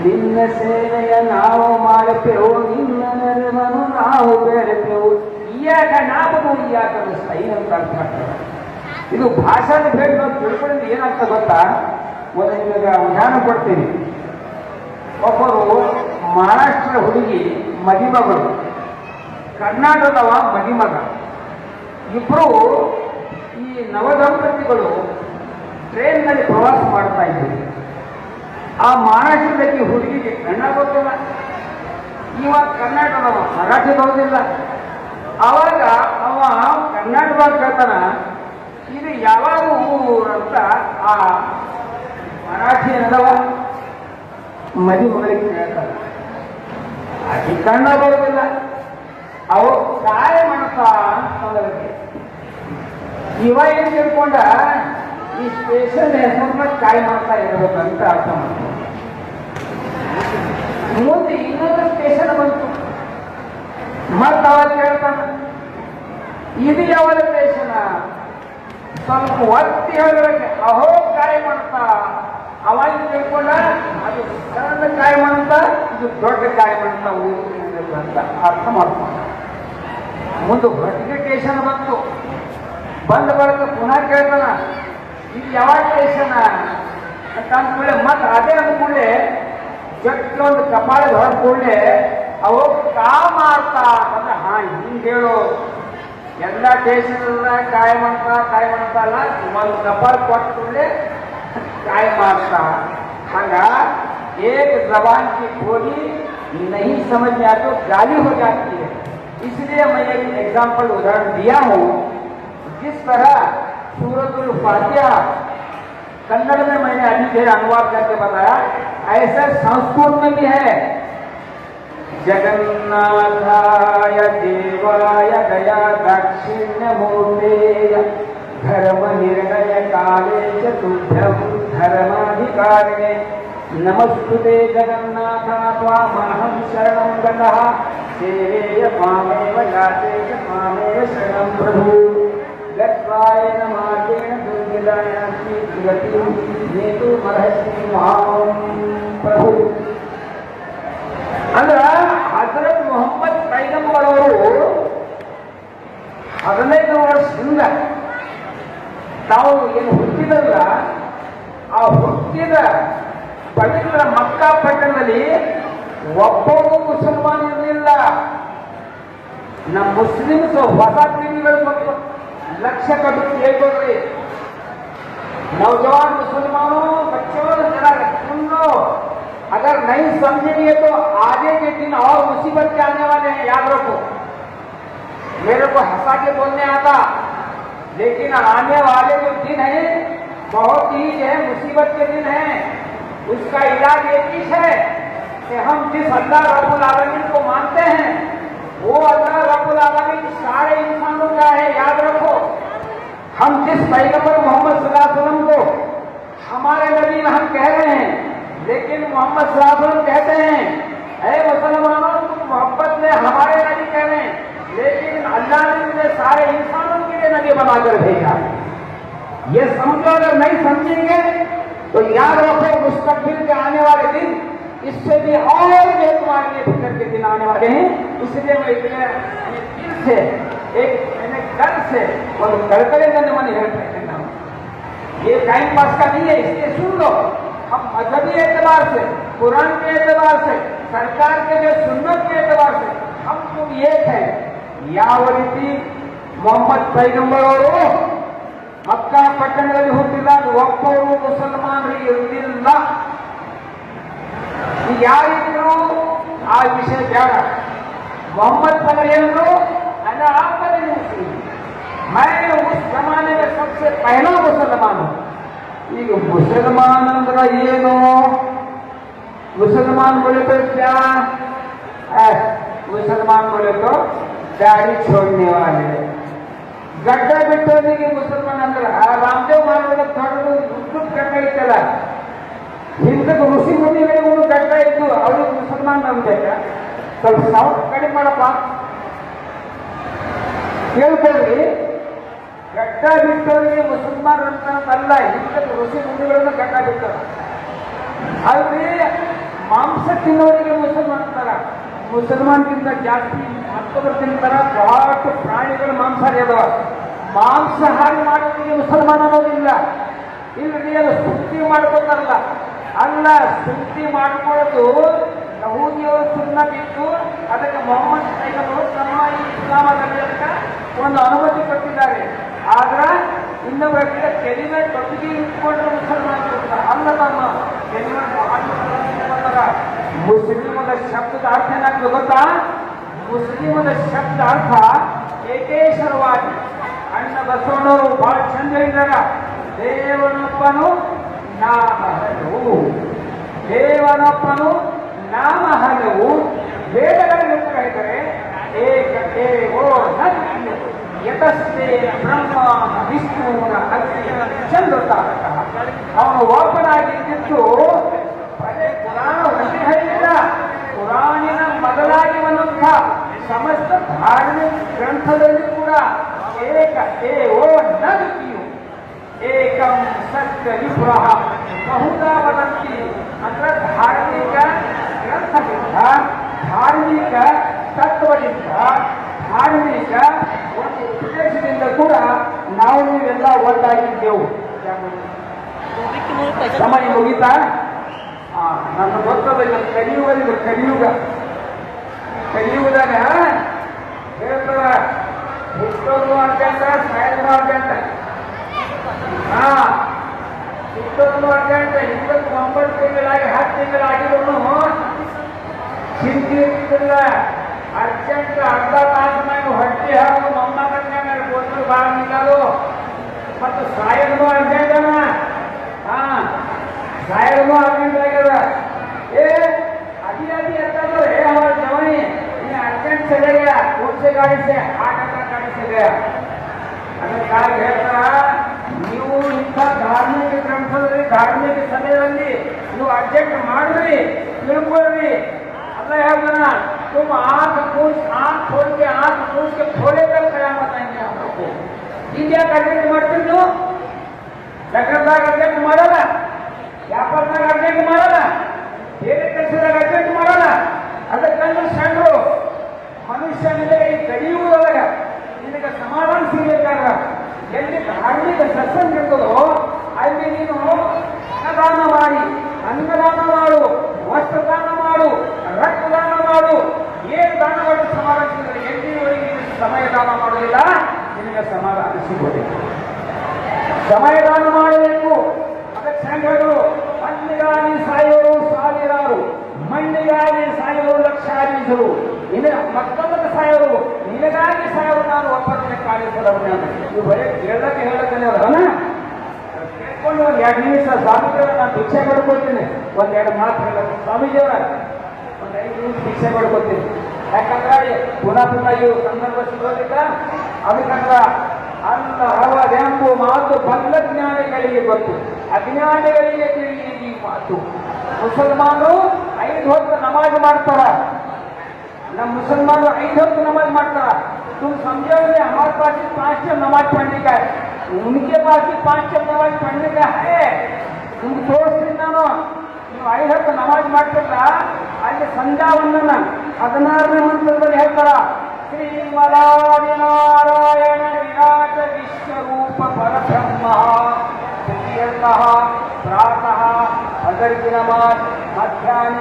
ನಿನ್ನ ಸೇವೆಯ ನಾವು ಮಾಡುತ್ತೇವು, ನಿನ್ನ ನೆರವನ್ನು ನಾವು ಬೇಡುತ್ತೇವು. ಇಯಾಕ ನಾಮದು ಇಯಾಕ ನಸ್ತೈನ್ ಅಂತ ಅರ್ಥ ಆಗ್ತದೆ. ಇದು ಭಾಷಾದ ಭೇದ ತಿಳ್ಕೊಂಡು ಏನಾಗ್ತದೆ ಗೊತ್ತಾ? ಒಂದು ನಿಮಗೆ ಉದಾಹರಣೆ ಕೊಡ್ತೀನಿ. ಒಬ್ಬರು ಮಹಾರಾಷ್ಟ್ರ ಹುಡುಗಿ ಮದಿಮಗಳು, ಕರ್ನಾಟಕದವ ಮದಿಮಗ, ಇಬ್ಬರು ಈ ನವದಂಪತಿಗಳು ಟ್ರೈನ್ನಲ್ಲಿ ಪ್ರವಾಸ ಮಾಡ್ತಾ ಇದ್ರು. ಆ ಮಹಾರಾಷ್ಟ್ರದಲ್ಲಿ ಹುಡುಗಿಗೆ ಕನ್ನಡ ಗೊತ್ತಿಲ್ಲ, ಇವಾಗ ಕರ್ನಾಟಕದವ ಮರಾಠಿ ಬರೋದಿಲ್ಲ. ಆವಾಗ ಅವ ಕರ್ನಾಟಕದಾಗ ಕೇಳ್ತಾನ, ಇದು ಯಾವಾಗ ಊರಂತ ಆ ಮರಾಠಿ ಅನ್ನದವ ಮದಿಮಗಳಿಗೆ ಕೇಳ್ತಾನೆ. ಆಕೆ ಕನ್ನಡ ಬರೋದಿಲ್ಲ. ಅವು ಕಾಯ ಮಾಡ್ತಾ ಅಂತಂದ್ರೆ ಇವ ಏನ್ ತಿಳ್ಕೊಂಡ, ಈ ಸ್ಟೇಷನ್ ಹೆಸರನ್ನ ಕಾಯಿ ಮಾಡ್ತಾ ಇರ್ಬೇಕಂತ ಅರ್ಥ ಮಾಡ್ತಾರೆ. ಮುಂದೆ ಇನ್ನೊಂದು ಸ್ಟೇಷನ್ ಬಂತು, ಮತ್ತ ಅವ ಕೇಳ್ತಾನ, ಇದು ಯಾವ ಸ್ಟೇಷನ್? ಸ್ವಲ್ಪ ಒತ್ತಿ ಹೇಳಬೇಕು. ಅಹೋ ಕಾಯಿ ಮಾಡ್ತಾ ಅವಾಗ ತಿಳ್ಕೊಂಡ ಅದು ಸಣ್ಣ ಕಾಯಿ ಮಾಡ್ತ ಇದು ದೊಡ್ಡ ಕಾಯಿ ಮಾಡ್ತಾ ಅಂತ ಅರ್ಥ ಮಾಡ್ಕೊಂಡ. ಮುಂದೆ ಹೊರಟಿಗೆ ಸ್ಟೇಷನ್ ಬಂದ ಬಳಿಕ ಪುನಃ ಕೇಳ್ತಾನ ಇದು ಯಾವಾಗ ಸ್ಟೇಷನ್ ಅಂತ ಅಂದ್ಕೊಳ್ಳೆ ಮತ್ತೆ ಅದೇ ಅಂದ್ಕೊಳ್ಳೆ ಜಟ್ಟಿ ಒಂದು ಕಪಾಳ ಹೊರಡ್ಕೊಳ್ಳೆ ಅವು ಕಾ ಮಾಡ್ತಾ ಅಂತ. ಹಾ ಹಿಂಗೆ ಹೇಳು, ಎಲ್ಲ ಸ್ಟೇಷನ್ ಕಾಯಿ ಮಾಡ್ತಾ ಅಲ್ಲ, ಒಂದು ಕಪಾಳ ಕೊಟ್ಟುಕೊಳ್ಳೆ ಕಾಯಿ ಮಾಡ್ತಾ. हंग एक जबान की बोली नहीं समझ में आती तो गाली हो जाती है। इसलिए मैं एक एग्जाम्पल उदाहरण दिया हूँ। जिस तरह सूरतुल फातिहा कन्नड़ में मैंने अभी देर अनुवाद करके बताया, ऐसे संस्कृत में भी है। जगन्नाथाय देवाय दया दाक्षिण्य मूर्ते धर्म निर्णय काले च तुभ्यं धर्माधिकारिणे नमस्तुते जगन्नाथ त्वामहं शरणं गतः सेवेय त्वामेव याते च त्वामेव शरणं प्रभु गत्वाय मार्गेण दुर्गदायान्ति गतिं नेतुमर्हसि मां प्रभु। ಅಂದ್ರೆ ಹಜರತ್ ಮೊಹಮ್ಮದ್ ಪೈಗಂಬರ್ ಅವರು 15 ವರ್ಷದಿಂದ ತಾವು ಏನು ಹುಟ್ಟಿದಲ್ಲ, ಆ ಹುಟ್ಟಿದ ಪವಿತ್ರ ಮಕ್ಕಾ ಪಟ್ಟಣದಲ್ಲಿ ಒಬ್ಬರು ಮುಸಲ್ಮಾನ್ ಇರಲಿಲ್ಲ. ನಮ್ಮ ಮುಸ್ಲಿಮ್ಸ್ ಹೊಸ ಪೀಳಿಗೆಗಳು ಸ್ವಲ್ಪ लक्ष्य कभी देखोगे, नौजवान मुसलमानों बच्चों जरा सुन लो, अगर नहीं समझेंगे तो आगे के दिन और मुसीबत के आने वाले हैं, याद रखो। मेरे को हंसा के बोलने आता, लेकिन आने वाले जो दिन है बहुत ही जो है मुसीबत के दिन है। उसका इलाज एक ही है कि हम जिस अल्लाह रब्बुल आलमीन को मानते हैं वो अल्लाह रब्बुल आलमीन सारे इंसानों का है, याद रखो। हम जिस पैगंबर मोहम्मद सल्लल्लाहु अलैहि वसल्लम को हमारे नबी हम कह रहे हैं, लेकिन मोहम्मद सल्लल्लाहु अलैहि वसल्लम कहते हैं ऐ मुसलमानों तुम मोहब्बत में हमारे नबी कह रहे हैं, लेकिन अल्लाह ने मुझे सारे इंसानों के लिए नबी बनाकर भेजा। ये समझो, अगर नहीं समझेंगे तो याद रखो मुस्तकबिल के आने वाले दिन इससे भी और बेतुमारी फिक्र के दिन आने वाले हैं। इसलिए मैं इतने दिल से एक डर से और कड़कड़े मन हेल्प करना, ये टाइम पास का नहीं है। इसलिए सुन लो, हम मजहबी एतबार से, कुरान के एतबार से, सरकार के जो सुन्नत के एतबार से हम तुम एक है। ಯಾವ ರೀತಿ ಮೊಹಮ್ಮದ್ ಪೈಗಂಬರ್ ಅವರು ಮಕ್ಕಾ ಪಟ್ಟಣದಲ್ಲಿ ಹುಟ್ಟಿದಾಗ ಒಬ್ಬರು ಮುಸಲ್ಮಾನರು ಇರಲಿಲ್ಲ. ಯಾರಿದ್ರು ಆ ವಿಷಯ ಬೇಡ. मोहम्मद पर अना आखिरी मुस्लिम, मैं उस जमाने में सबसे पहला मुसलमान हूँ। ಈಗ मुसलमान ಅಂದ್ರೆ ಏನು? मुसलमान बोले तो क्या? मुसलमान बोले तो दाढ़ी छोड़ने वाले, गड्ढा बिಟ್ಟೋರಿಗೆ मुसलमान ಅಂದ್ರೆ ರಾಮದೇವ್ ಮಾನವರ ತೊಡರು ಉದ್ದು ಗಡ್ಡ ಇತ್ತಲ್ಲ, ಹಿಂದಕ್ಕೆ ಋಷಿ ಮುನಿಗಳಿಗೂ ಗಡ್ಡ ಇದ್ದು ಅವ್ರಿಗೆ ಮುಸಲ್ಮಾನ್ ನಂಬೇಕಾ? ಸ್ವಲ್ಪ ಸೌಂಡ್ ಕಡಿಮೆ ಮಾಡಪ್ಪ, ಕೇಳ್ಕೊಳ್ರಿ. ಗಡ್ಡ ಬಿಟ್ಟವರಿಗೆ ಮುಸಲ್ಮಾನ್ ಅಂತಲ್ಲ, ಹಿಂದಕ್ಕೆ ಋಷಿ ಮುನಿಗಳನ್ನು ಗಡ್ಡ ಬಿಟ್ಟರು. ಅಲ್ರಿ ಮಾಂಸ ತಿನ್ನೋರಿಗೆ ಮುಸಲ್ಮಾನ್ ಅಂತಾರ. ಮುಸಲ್ಮಾನ್ಗಿಂತ ಜಾಸ್ತಿ ಮತ್ತೊಬ್ಬರು ತಿಂತಾರ, ದೊಡ್ಡ ಪ್ರಾಣಿಗಳ ಮಾಂಸಾಹಾರಿ ಅದಾವ. ಮಾಂಸಾಹಾರಿ ಮಾಡೋರಿಗೆ ಮುಸಲ್ಮಾನ್ ಅನ್ನೋದಿಲ್ಲ. ಇಲ್ರಿ ಅದು ಸುತ್ತಿ ಮಾಡ್ಕೋತಾರಲ್ಲ, ಅಲ್ಲ ಸುತ್ತಿ ಮಾಡ್ಕೊಳ್ಳೋದು ಯಹೂದಿಯವರು ಸುನ್ನ ಬಿಟ್ಟು ಅದಕ್ಕೆ ಮೊಹಮ್ಮದ್ ಪೈಗಂಬರು ತಮ್ಮ ಈ ಇಸ್ಲಾಮದಲ್ಲಿ ಒಂದು ಅನುಮತಿ ಕೊಟ್ಟಿದ್ದಾರೆ. ಆದ್ರೆ ಇನ್ನೊಬ್ಬರಿಗೆ ಕೆಲಿಮೆ ತೊಟ್ಟಿಗೆ ಇಟ್ಕೊಂಡ್ರೆ ಮುಸಲ್ಮಾನ್ ಅಲ್ಲ. ನಮ್ಮ ಕೆಲಿಮೆ ಮುಸ್ಲಿಮದ ಶಬ್ದದ ಅರ್ಥ ಏನಾಗ್ತದೆ ಗೊತ್ತಾ? ಮುಸ್ಲಿಮದ ಶಬ್ದ ಅರ್ಥ ಏಕೇಶ್ವರವಾಗಿ. ಅಣ್ಣ ಬಸವಣ್ಣವರು ಬಹಳ ಚಂದ ಹೇಳಿದಾಗ, ದೇವನೊಬ್ಬನು ನಾಮ ಹಲವು, ದೇವನೊಬ್ಬನು ನಾಮ ಹಲವು. ವೇದಗಳಲ್ಲಿ ಹೇಳ್ತಾರೆ ಏಕ ದೇವೋ ಯತಸ್ತೆ ಬ್ರಹ್ಮ ವಿಷ್ಣುವಿನ ಅಗ್ನಿ ಚಂದ್ರತಾರಕ. ಅವನು ಒಬ್ಬನಾಗಿದ್ದು ಪುರಾಣ ಹೊಂದಿ ಹೇಳಿದ ಪುರಾಣಿನ ಮೊದಲಾಗಿ ಬಂದಂಥ ಸಮಸ್ತ ಧಾರ್ಮಿಕ ಗ್ರಂಥದಲ್ಲಿ ಕೂಡ ಏಕ ದೇವೋ ನದಿಯು ಏಕಂ ಸತ್ಯ ವಿಪ್ರಹ ಬಹುಧಾ ವದಂತಿ ಅಂದ್ರೆ ಧಾರ್ಮಿಕ ಗ್ರಂಥದಿಂದ, ಧಾರ್ಮಿಕ ತತ್ವದಿಂದ, ಧಾರ್ಮಿಕ ಒಂದು ಉದ್ದೇಶದಿಂದ ಕೂಡ ನಾವು ನೀವೆಲ್ಲ ಒಂದಾಗಿದ್ದೆವು. ಸಮಯ ಮುಗಿತಾ? ನನ್ನ ಗೊತ್ತದ ಕಲಿಯುಗ ಕಲಿಯುಗ ಕಲಿಯುಗದಾಗ ಹೇಳ್ತಾರ ಹುಟ್ಟೋದು ಅಂತ ಸಾಯೋದು ಅಂತ. ಹುಟ್ಟೋದು ಅಂತ 29 ತಿಂಗಳಾಗಿ 10 ತಿಂಗಳಾಗಿರೋನು ಚಿಂತಿಲ್ಲ. ಅರ್ಜೆಂಟ್ ಅರ್ಧ ತಾಸಿನಾಗ ಹೊಟ್ಟೆ ಹಾಕು ಮೊಮ್ಮಗನ ಗೋದ್ರು ಬಾಳ ನಿಲ್ಲೋದು ಮತ್ತು ಸಾಯೋದು ಅರ್ಜೆಂಟನ. ಸಾಯೋದು ಅರ್ಜೆಂಟ್ ಆಗ್ಯದ. अभी अभी आता तो है हमारा जवानी अर्जेंट चले गया, कौन से गाड़ी से? हार्ट अटैक गाड़ी से गया. अगर काय ಹೇಳ್ತಾ ನೀವು ಇಂಥ ಧಾರ್ಮಿಕ ಗ್ರಂಥದಲ್ಲಿ ಧಾರ್ಮಿಕ ಸಭೆಯಲ್ಲಿ ನೀವು ಅರ್ಜೆಂಟ್ ಮಾಡ್ರಿ, ತಿಳ್ಕೊಳ್ರಿ. ಅಲ್ಲ ಹೇಳ್ತಾನ तुम आंख खोल के थोड़े तक कयामत आएंगे हम लोग को. इंडिया का अर्जेंट ಮಾಡ್ತೀವಿ ನೀವು? ಲಗ್ನದಾಗ ಅರ್ಜೆಂಟ್ ಮಾಡಲ್ಲ, ವ್ಯಾಪಾರದಾಗ ಅರ್ಜೆಂಟ್ ಮಾಡಲ್ಲ, ಬೇರೆ ಕೆಲಸದಾಗ ಅರ್ಜೆಂಟ್ ಮಾಡಲ್ಲ. ಅದಕ್ಕಂದ್ರೆ ಸಂಘರು ಮನುಷ್ಯನಿಗೆ ಈ ಕಲಿಯುವುದೊಳಗ ನಿನಗೆ ಸಮಾಧಾನ ಸಿಗಬೇಕಾಗ ಎಲ್ಲಿ ಧಾರ್ಮಿಕ ಸತ್ಸಂಗ ಇರ್ತದೋ ಅಲ್ಲಿ ನೀನು ಅನ್ನದಾನ ಮಾಡಿ, ಅನ್ನದಾನ ಮಾಡು, ವಸ್ತ್ರದಾನ ಮಾಡು, ರಕ್ತದಾನ ಮಾಡು. ಏನು ದಾನ ಮಾಡಿ ಸಮಾಧಾನ ಸಿಗಲ್ಲ. ಎಲ್ಲಿವರೆಗೆ ಸಮಯ ದಾನ ಮಾಡೋದಿಲ್ಲ ನಿನಗೆ ಸಮಾಧಾನ ಸಿಗೋದಿಲ್ಲ. ಸಮಯದಾನ ಮಾಡಬೇಕು. ಅದಕ್ಕೆ ಸಂಘಗಳು ಮಣ್ಣಿಗಾಗಿ ಸಾಯೋರು ಸಾವಿರಾರು, ಮಣ್ಣಿಗಾಗಿ ಸಾಯೋರು ಲಕ್ಷಾಧೀಶರು, ಮತ್ತೊಂದಕ್ಕೆ ಸಾಯೋರು, ನಿನಗಾಗಿ ಸಾಯೋರು ನಾನು ಒಬ್ಬರನ್ನೇ ಕಾಣಿಸದವನೇ ಅಂತ. ನೀವು ಬರೀ ಹೇಳಕ್ಕೆ ಅವರನ್ನ ಕೇಳ್ಕೊಂಡು ಒಂದು 2 ನಿಮಿಷ ಸ್ವಾಮೀಜಿಯವರ ನಾನು ಭಿಕ್ಷೆ ಮಾಡ್ಕೊಳ್ತೀನಿ. 1-2 ಮಾತು ಹೇಳಕ್ಕೆ ಸ್ವಾಮೀಜಿಯವರ ಒಂದು 5 ನಿಮಿಷ ಭಿಕ್ಷೆ ಮಾಡ್ಕೊಳ್ತೀನಿ. ಯಾಕಂದ್ರೆ ಪುನಃ ಇವು ಸಂದರ್ಭ ಸಿಗೋದಿಲ್ಲ. ಅದಕ್ಕಂದ್ರೆ ಅಲ್ಲ ಹರವದೆಂಬು ಮಾತು ಬಂದ ಜ್ಞಾನಿಗಳಿಗೆ ಗೊತ್ತು, ಅಜ್ಞಾನಿಗಳಿಗೆ ತಿಳಿಯಲಿ ಈ ಮಾತು. ಮುಸಲ್ಮಾನರು 5 ಹೊತ್ತು ನಮಾಜ್ ಮಾಡ್ತಾರ. ನಮ್ಮ मुसलमानों 5 ಹೊತ್ತು नमाज ಮಾಡ್ತಾರ. तुम समझोगे हमारे पास 5 जब नमाज पढ़ने का है, उनके पास 5 जब नमाज पढ़ने का है. तुम ತೋರಿಸ್ತೀನಿ ನಾನು. ನೀವು 5 ಹೊತ್ತು ನಮಾಜ್ ಮಾಡ್ತಿಲ್ಲ. ಅಲ್ಲಿ ಸಂಧ್ಯಾವಂದನ 16ನೇ ಮಂತ್ರದಲ್ಲಿ ಹೇಳ್ತಾರ, श्रीमदादिनारायण विराट विश्वरूप परब्रह्म प्रातः अगर की नमाज, मध्याह्न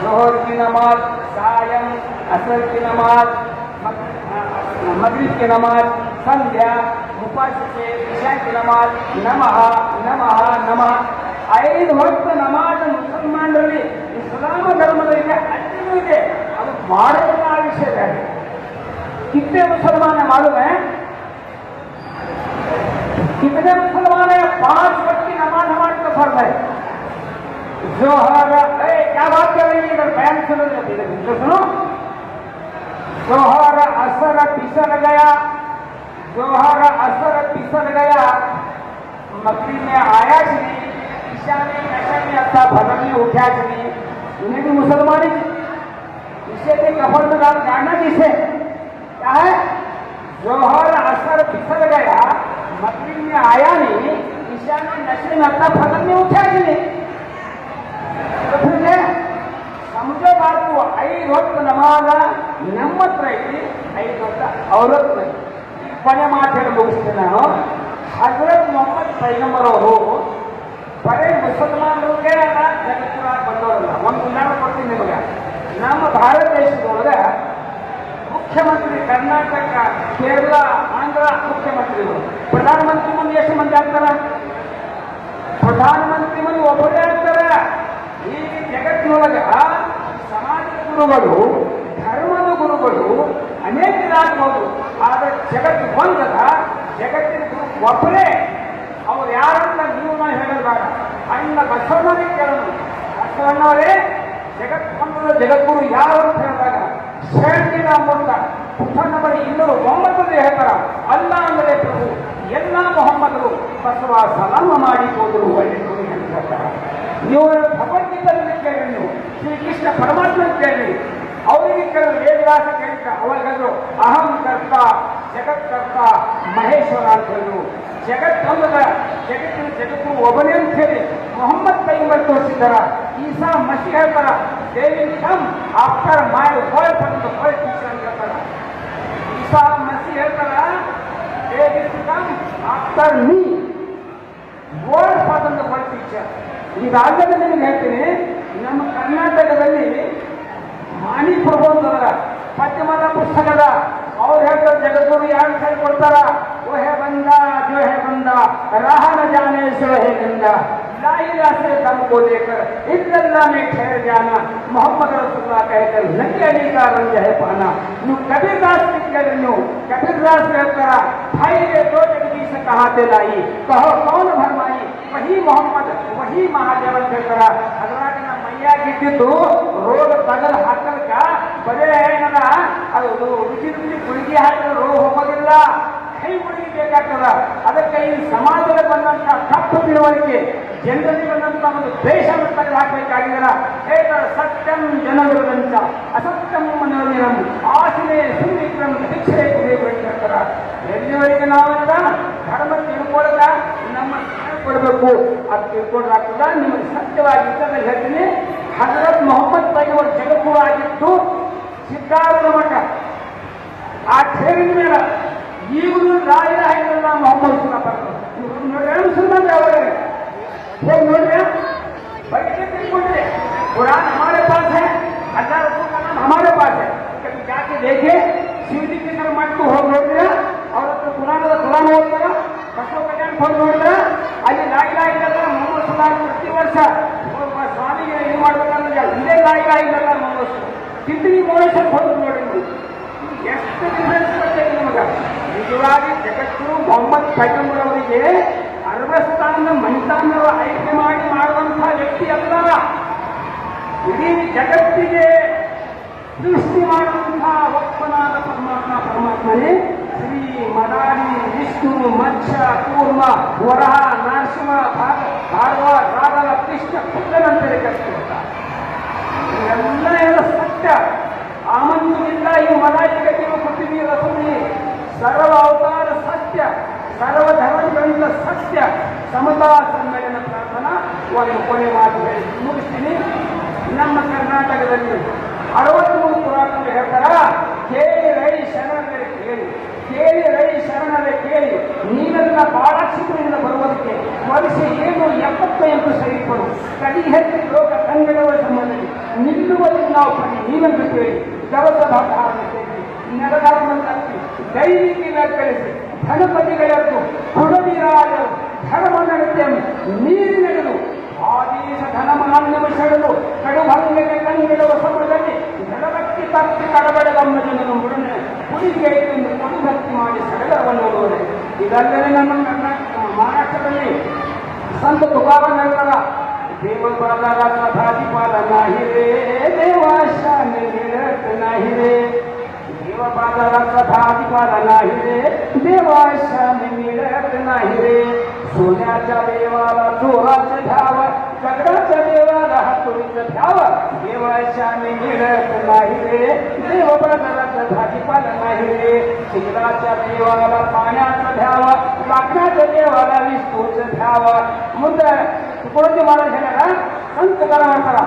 जोहर की नमाज, सायं असर की नमाज, मगरिब की नमाज, संध्या उपास्य ईशा की नमाज, नमः नमः नमः. 5 ಹೊತ್ತು ನಮಾಜ್ ಮುಸಲ್ಮಾನರಲ್ಲಿ ಇಸ್ಲಾಮ ಧರ್ಮದಲ್ಲಿ ಅಜ್ಞೂ ಇದೆ. ಅದು ಮಾಡುವ ವಿಷಯ. कितने मुसलमान है मालूम है? कितने मुसलमान है? 5 वक्त की नमाज हमारे तो फर्ज है. जोहर, क्या बात कर रही है? इधर बयान सुनो, इधर सुनो. जोहर असर पिसल गया, जोहर असर पिसल गया, मगरिब में आया च नहीं, ईशा में नशा में अथा भजन में उठा च नहीं. उन्हें भी मुसलमान इसे भी कफन में डाल जाना जिसे क्या है? जोहर असर फिसल गया, मगरिब में आया नहीं, ईशा में नशे में अपना फजल में उठा ही नहीं. तो फिर समझो बात को. 5 ಹೊತ್ತು ನಮಾಜ ನಮ್ಮ ಹತ್ರ ಐತಿ, 5 ಹೊತ್ತು ಅವ್ರ ಹತ್ರ ಐತಿ. ಕೊನೆ ಮಾತೇಳಿ ಮುಗಿಸ್ತೀನಿ ನಾನು. ಹಜರತ್ ಮೊಹಮ್ಮದ್ ಪೈಗಂಬರ್ ಅವರು ಬರೀ ಮುಸಲ್ಮಾನರಿಗೆ ಜಗತ್ತಿನ ಬಂದವರಲ್ಲ. ಒಂದು ಉದಾಹರಣೆ ಕೊಡ್ತೀನಿ ನಿಮಗೆ. ನಮ್ಮ ಭಾರತ ದೇಶದೊಳಗೆ ಮುಖ್ಯಮಂತ್ರಿ ಕರ್ನಾಟಕ, ಕೇರಳ, ಆಂಧ್ರ ಮುಖ್ಯಮಂತ್ರಿಗಳು, ಪ್ರಧಾನಮಂತ್ರಿ ಮಂದಿ ಎಷ್ಟು ಮಂದಿ ಆಗ್ತಾರ? ಪ್ರಧಾನಮಂತ್ರಿ ಮಂದಿ ಒಬ್ಬರೇ ಆಗ್ತಾರ. ಈ ಜಗತ್ತಿನೊಳಗ ಸಮಾಜದ ಗುರುಗಳು, ಧರ್ಮದ ಗುರುಗಳು ಅನೇಕರಾಗಬಹುದು. ಆದರೆ ಜಗತ್ತು ಒಂದದ, ಜಗತ್ತಿನ ಗುರು ಒಬ್ಬರೇ. ಅವ್ರು ಯಾರಂತ ನೀವು ನಾನು ಹೇಳೋದು ಬೇಡ. ಅಣ್ಣ ಬಸವಣ್ಣನಿಗೆ ಕೇಳೋಣ. ಬಸವಣ್ಣವರೇ ಜಗತ್ಕೊಂಡ ಜಗದ್ಗುರು ಯಾರು ಅಂತ ಹೇಳಿದಾಗ ಶರಣಿ ನಾಮಂತ ಪುಸ್ತಕ ನಂಬರ್ 209 ಹೇಳ್ತಾರ, ಅಲ್ಲ ಅಂದರೆ ಪ್ರಭು ಎಲ್ಲ ಮೊಹಮ್ಮದರು ಬಸವ ಸಲಾಮ ಮಾಡಿ ಹೋದರು ಒಳ್ಳೆಯದು ಅಂತ ಹೇಳ್ತಾರ. ನೀವು ಭಗವದ್ಗೀತೆಯಲ್ಲಿ ಕೇಳಿ, ನೀವು ಶ್ರೀಕೃಷ್ಣ ಪರಮಾತ್ಮ ಕೇಳಿ, ಅವರಿಗೆ ಕೇಳಿ, ವೇದವ್ಯಾಸ ಕೇಳಿಕ ಅವಾಗಂದ್ರು ಅಹಂ ಕರ್ತ ಜಗತ್ಕರ್ತ ಮಹೇಶ್ವರ ಅಂತ ಹೇಳಿದ್ರು. ಜಗತ್ತೊಂದದ ಜಗತ್ತು ಒಬ್ಬನೇ ಅಂತ ಹೇಳಿ ಮೊಹಮ್ಮದ್ ಪೈಗಂಬರ್ ತೋರಿಸಿದ್ದಾರ. ಈಸಾ ಮಸಿ ಹೇಳ್ತಾರ, they will come after my word from the world teacher ಅಂತ ಹೇಳ್ತಾರ. ಈಸಾ ಮಸಿ ಹೇಳ್ತಾರ, they will come after me word from the world teacher. ಇದಾಗದ ನಿಮಗೆ ಹೇಳ್ತೀನಿ, ನಮ್ಮ ಕರ್ನಾಟಕದಲ್ಲಿ ಮಾಣಿ ಪ್ರಬೋಧರ ಪದ್ಯಮಾಲ ಪುಸ್ತಕದ ಅವ್ರು ಹೇಳ್ತಾರೆ, ಜಗದ್ಗುರು ಯಾರು ಕೈ ಕೊಡ್ತಾರ, ಓ ಹೇ ಬಂದ ಜೋ ಹೇ ಬಂದ ರಾಹ ನ ಜಾನೆ ಸೋ ಹೇ ಗಂದ लाइला से दम को लेकर इल्लल्लाह में ठहर जाना, मोहम्मद रसूलुल्लाह कहकर नबी अली का रंग है पाना. नु कबीर दास की कहनो, कबीर दास कहता भाई रे दो जगदी से कहाँ से लाई, कहो कौन भरमाई, वही मोहम्मद वही महादेव कहता. हजरत ना मैया गिद्दिದ್ದು ರೋಗ ತಗಲ್ ಹಾಕಲ್ಕ ಬರೇ ಏನದ ಅದು ರುಚಿ ರುಚಿ ಗುಳಿಗೆ ಹಾಕಿದ್ರೆ ರೋಗ ಹೋಗೋದಿಲ್ಲ, ಕೈ ಗುಳಿಗೆ ಬೇಕಾಗ್ತದ. ಅದಕ್ಕೆ ಈ ಸಮಾಜದಲ್ಲಿ ಬಂದಂತ ತಪ್ಪು ತಿಳುವಳಿಕೆ, ಜನರಲ್ಲಿ ಬಂದಂತ ಒಂದು ದ್ವೇಷವನ್ನು ತೆಗೆದು ಹಾಕಬೇಕಾಗಿಲ್ಲ. ಹೇಳ್ತಾರೆ, ಸತ್ಯಂ ಜನವಿರುದಂತ ಅಸತ್ಯಂ ಮನೋರಂ ಆಸನೆ ಸುಮಿತ್ರಂ ಶಿಕ್ಷೆ ಹೇಳ್ತಾರ. ಎಲ್ಲಿವರೆಗೆ ನಾವೆಲ್ಲ ಧರ್ಮ ತಿಳ್ಕೊಳ್ಳದ ನಮ್ಮ ಕೊಡಬೇಕು, ಅದು ತಿಳ್ಕೊಂಡ್ರಾಗ್ತದ. ನಿಮಗೆ ಸತ್ಯವಾಗಿ ಇದ್ದ ಹೇಳ್ತೀನಿ, ಹಜರತ್ ಮೊಹಮ್ಮದ್ ಪೈಗಂಬರ್ ಜಗದ್ಗುರು ಆಗಿದ್ದು ಸಿದ್ಧಾರ್ಥ ಮಠ. ಆ ಠೇರಿನ ಮೇಲೆ ಈಗಲೂ ಲಾ ಇಲಾಹ ಇಲ್ಲಲ್ಲಾಹ್ ಮೊಹಮ್ಮದ್ ನೋಡ್ರಿ, ಮುಸಲ್ಮಾನ್ ಯಾವಾಗ ಹೇಗೆ ನೋಡ್ರಿ, बच्चे बोले कुरान हमारे पास है, अल्लाह रसूल का नाम हमारे पास है. कभी जाके देखे शिव जी की तरफ मत हो ನೋಡಿದ್ರೆ ಅವ್ರ ಕುರಾನ್ ಓದ್ತಾರ, ಬಸವ ಕಲ್ಯಾಣ ಫೋನ್ ನೋಡಿದ್ರೆ ಅಲ್ಲಿ ಲಾ ಇಲಾಹ ಇಲ್ಲಲ್ಲಾಹ್ ಮೊಹಮ್ಮದ್ ಸುಲ್ಲಾಹ್ ಪ್ರತಿ ವರ್ಷ ಸ್ವಾಮಿಗೆ ಇದು ಮಾಡ್ಬೇಕಂದ್ರೆ ಇದೇ ಲಾ ಇಲಾಹ ಇಲ್ಲಲ್ಲಾಹ್ ಮೊಹಮ್ಮದ್ ಕಿಂತನಿ ಮೋನೇಶ್ವರ ಫೋನ್ ನೋಡಿ, ಎಷ್ಟು ಡಿಫರೆನ್ಸ್ ಬರ್ತದೆ ನಿಮಗೆ. ನಿಜವಾಗಿ ಜಗದ್ಗುರು ಮೊಹಮ್ಮದ್ ಪೈಗಂಬರ್ ಅವರಿಗೆ ಅರಬಸ್ತಾನದ ಮಣಿತಾನ ಆಯ್ಕೆ ಮಾಡಿ ಮಾಡುವಂತಹ ವ್ಯಕ್ತಿ ಅಲ್ಲ, ಇಡೀ ಜಗತ್ತಿಗೆ ಸೃಷ್ಟಿ ಮಾಡುವಂತಹ ಒಪ್ಪನಾದ ಪರಮಾತ್ಮನೇ ಶ್ರೀ ಮದಾರಿ ವಿಷ್ಣು ಮತ್ಸ್ಯ ಕೂರ್ಮ ವರಹ ನರಸಿಂಹ ಭಾರ್ವ ರಾಧವ ಕೃಷ್ಣ ಪುತ್ರನಂತರೇ ಕರ್ತಿರ್ತಾರೆ. ಇವೆಲ್ಲ ಏನು ಸತ್ಯ. ಆಮಂತು ಇಲ್ಲ ಈ ಮಲಾಯಿಕತೆಯು ಪೃಥ್ವಿ ರಸೂಲಿ ಸರ್ವ ಅವತಾರ ಸತ್ಯ, ಸರ್ವ ಧರ್ಮಗಳಿಂದ ಸತ್ಯ. ಸಮತಾ ಸಮ್ಮೇಳನ ಪ್ರಾರ್ಥನಾ ಒಂದು ಕೊನೆ ಮಾತು ಹೇಳಿ ಮುಗಿಸ್ತೀನಿ. ನಮ್ಮ ಕರ್ನಾಟಕದಲ್ಲಿ 63 ಪುರಾಣಗಳು ಹೇಳ್ತಾರ, ಕೇಳಿ ರೈ ಶರಣರೇ ಕೇಳಿ, ಕೇಳಿ ರೈ ಶರಣರೇ ಕೇಳಿ, ನೀವೆಲ್ಲ ಬಾಳಕ್ಷಿಗಳಿಂದ ಬರುವುದಕ್ಕೆ ವರ್ಷ ಏನು 78 ಸೈನಿಕರು ಕಡಿ ಹೆಚ್ಚಿ ಲೋಕ ಕನ್ನಡಗಳ ಸಂಬಂಧದಲ್ಲಿ ನಿಲ್ಲುವಲ್ಲಿ ನಾವು ಪಡಿ ನೀವೆಂದು ಕೇಳಿ, ದವಸ ಭಾರತ ಕೇಳಿ, ನೆಲಧರ್ಮದಲ್ಲಿ ದೈನಿಕ ಕಳಿಸಿ ಧನಪತಿಗಳದ್ದು ಹುಡುಗಿರಾಜರು ಧರ್ಮ ನಡತೆ ನೀರು ನಡೆದು ಆದೇಶ ಧನಮಾನ್ಯವ ಸೆಳೆದು ಕಡುಭಂಗಕ್ಕೆ ಕಂಗಿಡುವ ಸಮಯದಲ್ಲಿ ಧನಭಕ್ತಿ ತಪ್ಪಿ ಕಡಬಡದಮ್ಮ ಜನರು ಮುಡನೆ ಹುಡುಗಿಗೆ ಕೊಡುಭಕ್ತಿ ಮಾಡಿ ಸಡಗರವನ್ನು ನೋಡುವರೆ. ಇದಲ್ಲದೆ ನಮ್ಮ ಕರ್ನಾಟಕ ಮಹಾರಾಷ್ಟ್ರದಲ್ಲಿ ಸಂತ ತುಕಾರಾಮ್ ಹೇಳ್ತಾರ, ದೇವಪಾಲ ಸದಾಧಿಪಾಲ ನಾಹಿ ರೇ ದೇವಾಶಾನ ನಿರತ ನಾಹಿ ರೇ, देवपादाला सदाधिपाला नाही रे, देवाशाने मिळत नाही रे. सोन्याच्या देवाला चोराचं घ्यावं, दगडाच्या देवाला हातोडीचं घ्यावं, देवाशाने मिळत नाही रे. देवपादाला सदाधिपाला नाही रे, शिंगराच्या देवाला पाण्याचं घ्यावं, लाकडाच्या देवाला विष्णूचं घ्यावं. ಮುಂದೆ कोणते महाराज ಹೇಳ್ಯಾರ, ಸಂತ ಕರಾವತರ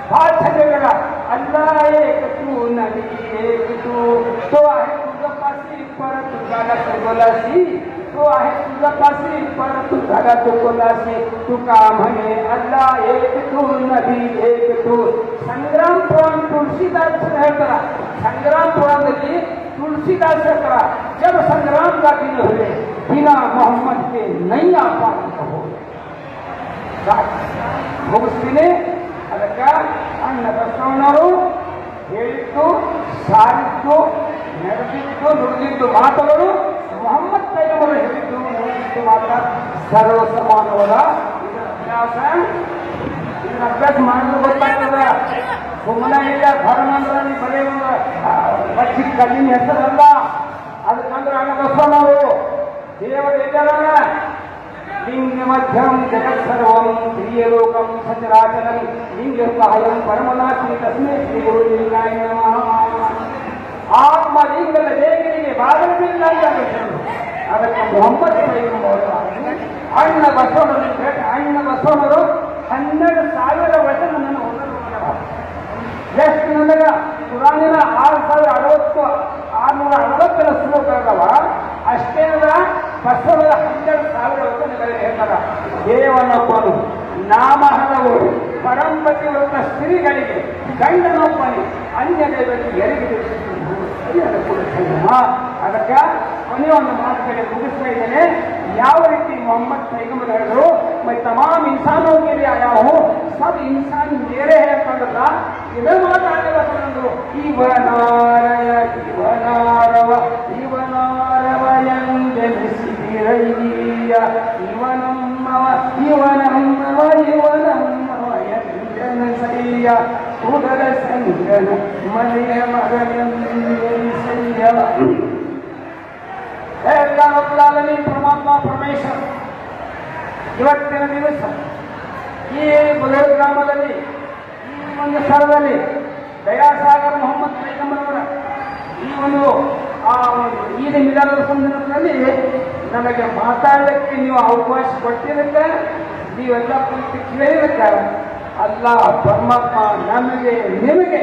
फार छान बघा. अल्लाह एक तू नबी एक तू, तो आहे तुझा पासी पर तुझा बोलासी, तो आहे तुझा पासी पर तुझा बोलासी, तू का म्हणे अल्लाह एक तू नबी एक तू. संग्राम पुराण तुलसीदास ಹೇಳ್ತಾರ, संग्राम पुराणದಲ್ಲಿ तुलसीदास ಹೇಳ್ತಾರ, जब संग्राम का दिन हुए बिना मोहम्मद के नहीं आ पाता हो. ಮುಗಿಸ್ತೀನಿ. ಅದಕ್ಕೆ ಅಣ್ಣ ಬಸವಣ್ಣವರು ಹೇಳಿದ್ದು, ಸಾರಿದ್ದು, ನಡೆದಿದ್ದು, ನುಡಿದಿದ್ದು ಮಾತುಗಳು ಮೊಹಮ್ಮದ್ ಪೈಗಂಬರ್ ಹೇಳಿದ್ದು ನುಡಿದಿದ್ದು ಮಾತ್ರ ಸರ್ವ ಸಮಾನವಲ್ಲ. ಇದರ ಅಭ್ಯಾಸ ಮಾಡಿದ್ರೆ ಗೊತ್ತಾಗ್ತದ. ಸುಮ್ಮನೆ ಇಲ್ಲ ಧರ್ಮ ಅಂದ್ರೆ ಬರೀ ಒಂದು ಬಚ್ಚಿ ಕಲ್ಲಿನ ಹೆಸರಲ್ಲ. ಅದಕ್ಕಂದ್ರೆ ಅಣ್ಣ ಬಸವಣ್ಣವರು ದೇವರು ಇದ್ದಾರಲ್ಲ, लिंग मध्यम जगत सर्वम प्रियलोकम सचराचरम लिंगकायम परमनाथी तस्मै श्री गुरु लिंगाय नमः. ಆತ್ಮಲಿಂಗದ ದೇವರಿಗೆ ಬಾಗಿಲು ಅದಕ್ಕೆ ಮೊಹಮ್ಮದ್ ಪೈಗಂಬರ್ ಅಣ್ಣ ಬಸವಣ್ಣನ ಭೇಟಿ. ಅಣ್ಣ ಬಸವಣ್ಣರು 12,000 ವಚನ ನನ್ನ ಹೊಂದಲು ಎಷ್ಟು ನನಗ ಪುರಾಣಿನ 6,660 ಶ್ಲೋಕ ಅದಾವ. ಅಷ್ಟೇ ಅದ ಬಸವರ 12,000 ವಚನಗಳಿಗೆ ಹೇಳ್ತಾರ. ದೇವನೊಬ್ಬನು ನಾಮ ಹಲವು ಪರಂಪತಿ ವ್ರತ ಸ್ತ್ರೀಗಳಿಗೆ ಗಂಡನೊಬ್ಬನಿ ಅನ್ಯ ದೈವಕ್ಕೆ ಎರಿಗೆ ಅದಕ್ಕೆ ಕೊನೆಯ ಒಂದು ಮಾತುಗಳಿಗೆ ಮುಗಿಸ್ತಾ ಇದ್ದೇನೆ. ಯಾವ ರೀತಿ ಮೊಹಮ್ಮದ್ ಪೈಗಂಬರ್ ಹೇಳಿದ್ರು, मैं तमाम इंसानों के लिए आया हूँ, सब इंसान मेरे हैं ಕಂಡದ ಇದೇ ಮಾತಾಡಿದ ಬಂದರು. ಇವನಾರವ ಎಂದೆನಿಸಿದಿರಯ್ಯ, ಇವನಮ್ಮವ ಎಂದೆನಿಸಯ್ಯ, ಉದರ ಸಂಗನ ಮನೆಯ ಮಗನೆಂದೆನಿಸಯ್ಯ. ಪರಮಾತ್ಮ ಪರಮೇಶ್ವರ ಇವತ್ತಿನ ದಿವಸ ಈ ಬುಲೂರ್ ಗ್ರಾಮದಲ್ಲಿ ಈ ಒಂದು ಸ್ಥಳದಲ್ಲಿ ದಯಾಸಾಗರ್ ಮೊಹಮ್ಮದ್ ಪೈಗಂಬರವರ ಈ ಒಂದು ಈದ್ ಮಿಲಾದ್ ಸಂದರ್ಭದಲ್ಲಿ ನಮಗೆ ಮಾತಾಡಲಿಕ್ಕೆ ನೀವು ಅವಕಾಶ ಕೊಟ್ಟಿರುತ್ತೆ. ನೀವೆಲ್ಲ ಕುರಿತು ಕೇಳಿರುತ್ತೆ. ಅಲ್ಲ ಪರಮಾತ್ಮ ನಮಗೆ ನಿಮಗೆ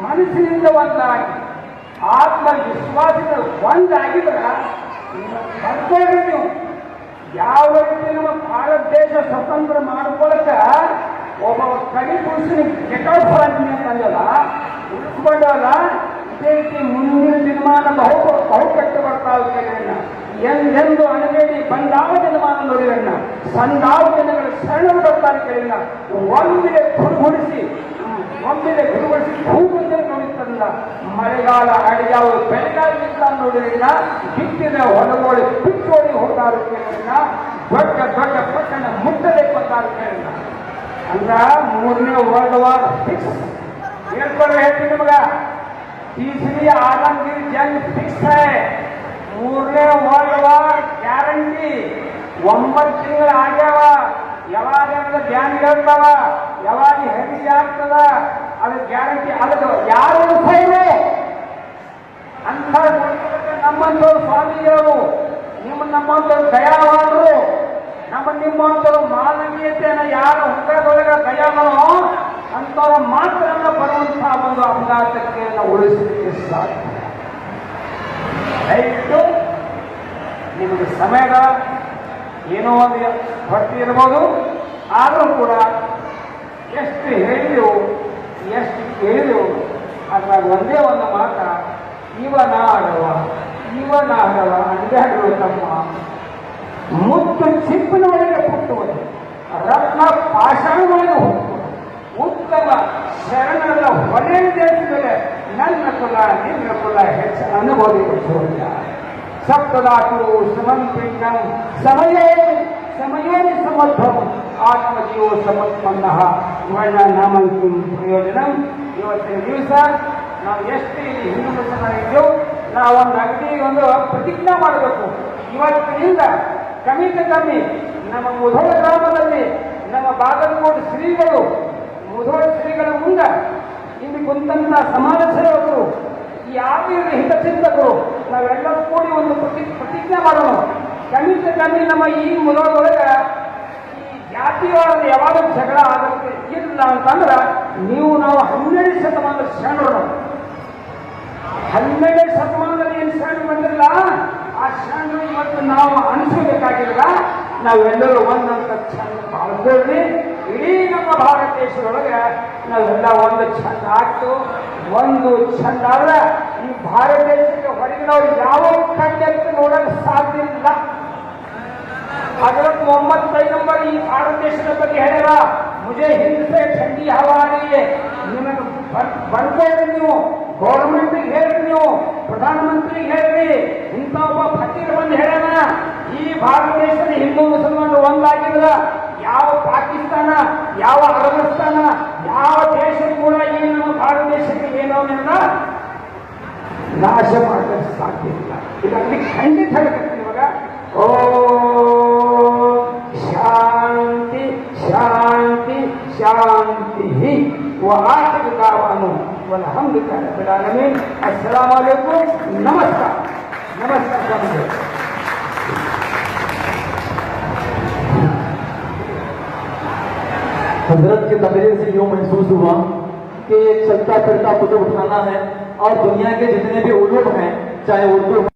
ಮನಸ್ಸಿನಿಂದ ಒಂದಾಗಿ ಆತ್ಮವಿಶ್ವಾಸದ ಒಂದಾಗಿದ್ರೆ ಬರ್ಬೇಡಿ ನೀವು. ಯಾವ ರೀತಿ ನಮ್ಮ ಭಾರತ ದೇಶ ಸ್ವತಂತ್ರ ಮಾಡಿಕೊಳ್ಳಕ ಒಬ್ಬ ಕಡಿ ಪುರುಷನಿಗೆ ಕೆಟ್ಟೋಫಲ ಅಂತಂದಲ್ಲ ಉಳಿಸ್ಕೊಂಡಲ್ಲ. ಇದೇ ರೀತಿ ಮುಂದಿನ ದಿನಮಾನ ಬಹು ಕಟ್ಟು ಬರ್ತಾ ಇದ್ದೇನೆ. ಎಂದೆಂದು ಅಣಬೇಡಿ ಬಂದಾವ ದಿನಮಾನ ನೋಡಿರಣ್ಣ, ಸಂದಾವ ದಿನಗಳು ಶರಣರು ಬರ್ತಾರೆ ಕೇಳಿಲ್ಲ. ಒಮ್ಮೆಲೆ ಗುರುಗೊಳಿಸಿ ಭೂಮಂದಿರ ನೋಡಿತ್ತಂದ ಮಳೆಗಾಲ ಅಡಿಯಾವ ಬೆಳೆಗಾಲದಿಂದ ನೋಡಿರಲಿಲ್ಲ. ಬಿತ್ತಿದ ಹೊಲಗೋಳಿ ಬಿತ್ತೋಡಿ ಹೋಗಾರು ಕೇಳಿಲ್ಲ. ದೊಡ್ಡ ದೊಡ್ಡ ಪಟ್ಟಣ ಮುಟ್ಟದೆ ಬಂದಾರು ಕೇಳಿಲ್ಲ. ಅಂದ್ರ 3ನೇ ವರ್ಲ್ಡ್ ವಾರ್ ಫಿಕ್ಸ್ ಹೇಳ್ಕೊಂಡು ಹೇಳ್ತೀನಿ ನಿಮಗ. तीसरी आलमगीर जंग फिक्स है. 3ನೇ ವರ್ಲ್ಡ್ ವಾರ್ ಗ್ಯಾರಂಟಿ. 9 ತಿಂಗಳು ಆಗ್ಯಾವ. ಯಾವಾಗ ಧ್ಯಾನ ಹೇಳ್ತಾವ, ಯಾವಾಗ ಹೆರಿಗೆ ಆಗ್ತದ, ಅದು ಗ್ಯಾರಂಟಿ. ಅದಕ್ಕೆ ಯಾರು ಸೈನೆ ಅಂತ ನಮ್ಮಂತವ್ರು ಸ್ವಾಮಿಗಳು, ನಮ್ಮಂತವ್ರು ದಯಾವಾದರು, ನಿಮ್ಮಂತವ್ರು ಮಾನವೀಯತೆಯನ್ನು ಯಾರು ಹುಟ್ಟದೊಳಗ ದಯಾವನೋ ಅಂಥವ್ರ ಮಾತ್ರ ಬರುವಂತಹ ಒಂದು ಅಪಘಾತಕ್ಕೆ ನಾವು ಉಳಿಸಲಿಕ್ಕೆ ಸಾಧ್ಯ. ದಯವಿಟ್ಟು ನಿಮಗೆ ಸಮಯದ ಏನೋ ಒಂದು ಹೊರತು ಇರ್ಬೋದು, ಆದರೂ ಕೂಡ ಎಷ್ಟು ಹೇಳಿದೆವು ಎಷ್ಟು ಕೇಳಿದೆವು ಅದ್ರಾಗ ಒಂದೇ ಒಂದು ಮಾತ, ಇವನಾಡವ ಅಂಜಾಡುವ ತಮ್ಮ ಮುತ್ತು ಚಿಪ್ಪಿನ ಒಳಗೆ ಹುಟ್ಟುವುದು, ರತ್ನ ಪಾಷಾಣದೊಳಗೆ ಹುಟ್ಟುವುದು, ಉತ್ತಮ ಶರಣರ ಹೊಳೆಯ ದೇಶ ಮೇಲೆ ನನ್ನ ಕುಲ ನಿನ್ನ ಕುಲ ಹೆಚ್ಚು ಅನುಭವಿಸುವುದಿಲ್ಲ. ಸಪ್ತದಾಟು ಸಮಂಪಿಂಗಂ ಸಮಯೇನ ಸಮರ್ಥಂ ಆತ್ಮಜೀವ ಸಮತ್ಪನ್ನ ವರ್ಣ ನಾಮಂಕಿಂ ಪ್ರಯೋಜನಂ. ಇವತ್ತಿನ ದಿವಸ ನಾವು ಎಷ್ಟು ಇಲ್ಲಿ ಹಿಂದೂ ಮುಸಲ್ಮಾನಿದ್ದು ನಾವೊಂದು ಅಗದಿ ಒಂದು ಪ್ರತಿಜ್ಞೆ ಮಾಡಬೇಕು. ಇವತ್ತಿನಿಂದ ಕಮ್ಮಿ ನಮ್ಮ ಮುಧೋಳ ಗ್ರಾಮದಲ್ಲಿ ನಮ್ಮ ಬಾಗಲಕೋಟೆ ಶ್ರೀಗಳು ಮುಧೋಳ ಶ್ರೀಗಳ ಮುಂದೆ ಇಲ್ಲಿ ಕುಂತಂತ ಸಮಾಜ ಸೇವಕರು, ಯಾರು ಹಿತಚಿಂತಕರು ನಾವೆಲ್ಲರೂ ಕೂಡಿ ಒಂದು ಪ್ರತಿಜ್ಞೆ ಮಾಡೋಣ. ಕಮ್ಮಿ ನಮ್ಮ ಈ ಮುಧೋಳದೊಳಗೆ ಈ ಜಾತಿಯೊಳಗೆ ಯಾವಾಗ ಜಗಳ ಆಗಕ್ಕೆ ಇಲ್ಲ ಅಂತಂದ್ರೆ ನಾವು 12ನೇ ಶತಮಾನದ ಶರಣರು. 12ನೇ ಶತಮಾನದಲ್ಲಿ ಏನು ಶರಣ ಬಂದಿಲ್ಲ, ಆ ಶರಣರು ಇವತ್ತು ನಾವು ಅನಿಸಬೇಕಾಗಿಲ್ಲ. ನಾವೆಲ್ಲರೂ ಒಂದಂತ ಚಂದ ಬಾಳ್ಕೊಳ್ಳಿ. ಇಡೀ ನಮ್ಮ ಭಾರತ ದೇಶದೊಳಗೆ ನಾವೆಲ್ಲ ಒಂದು ಚಂದ ಆಗ್ತು. ಒಂದು ಚಂದ ಆದ್ರೆ ಈ ಭಾರತ ದೇಶಕ್ಕೆ ಹೊರಗಿನವ್ರು ಯಾವ ಕಣ್ಣೆತ್ತು ನೋಡಲು ಸಾಧ್ಯ ಇಲ್ಲ. हजरत मोहम्मद पैगंबर ಈ ಭಾರತ ದೇಶದ ಬಗ್ಗೆ ಹೇಳ್ಯಾರ, ಮುಜೆ ಹಿಂದ್ ಸೇ ठंडी हवा आ रही है. ನಿಮಗೆ ಬರ್ಕೊಳ್ಳಿ, ನೀವು ಗೌರ್ಮೆಂಟ್ಗೆ ಹೇಳ್ರಿ, ನೀವು ಪ್ರಧಾನಮಂತ್ರಿಗೆ ಹೇಳ್ರಿ. ಇಂಥ ಒಬ್ಬ ಫಕೀರ್ ಬಂದು ಹೇಳ್ಯಾನ, ಈ ಭಾರತ ದೇಶದ ಹಿಂದೂ ಮುಸಲ್ಮಾನರು ಒಂದಾಗಿದ್ರ ಯಾವ ಪಾಕಿಸ್ತಾನ, ಯಾವ ಅಫ್ಘಾನಿಸ್ತಾನ, ಯಾವ ದೇಶ ಕೂಡ ಈ ನಮ್ಮ ಭಾರತ ದೇಶಕ್ಕೆ ಏನೋ ನಾಶ ಮಾಡಲಿಕ್ಕೆ ಸಾಧ್ಯ ಇಲ್ಲ. ಇದರಲ್ಲಿ ಖಂಡಿತ ಹೇಳಬೇಕು ಇವಾಗ. ಓ शांति शांति शांति ही आखिर दावानो वल्हम्दुलिल्लाहि रब्बिल आलमीन. अस्सलामु अलैकुम. नमस्कार. हजरत की तकरीर से यूं महसूस हुआ कि एक चलता फिरता कुतुब खाना है और दुनिया के जितने भी उलूम हैं, चाहे उर्दू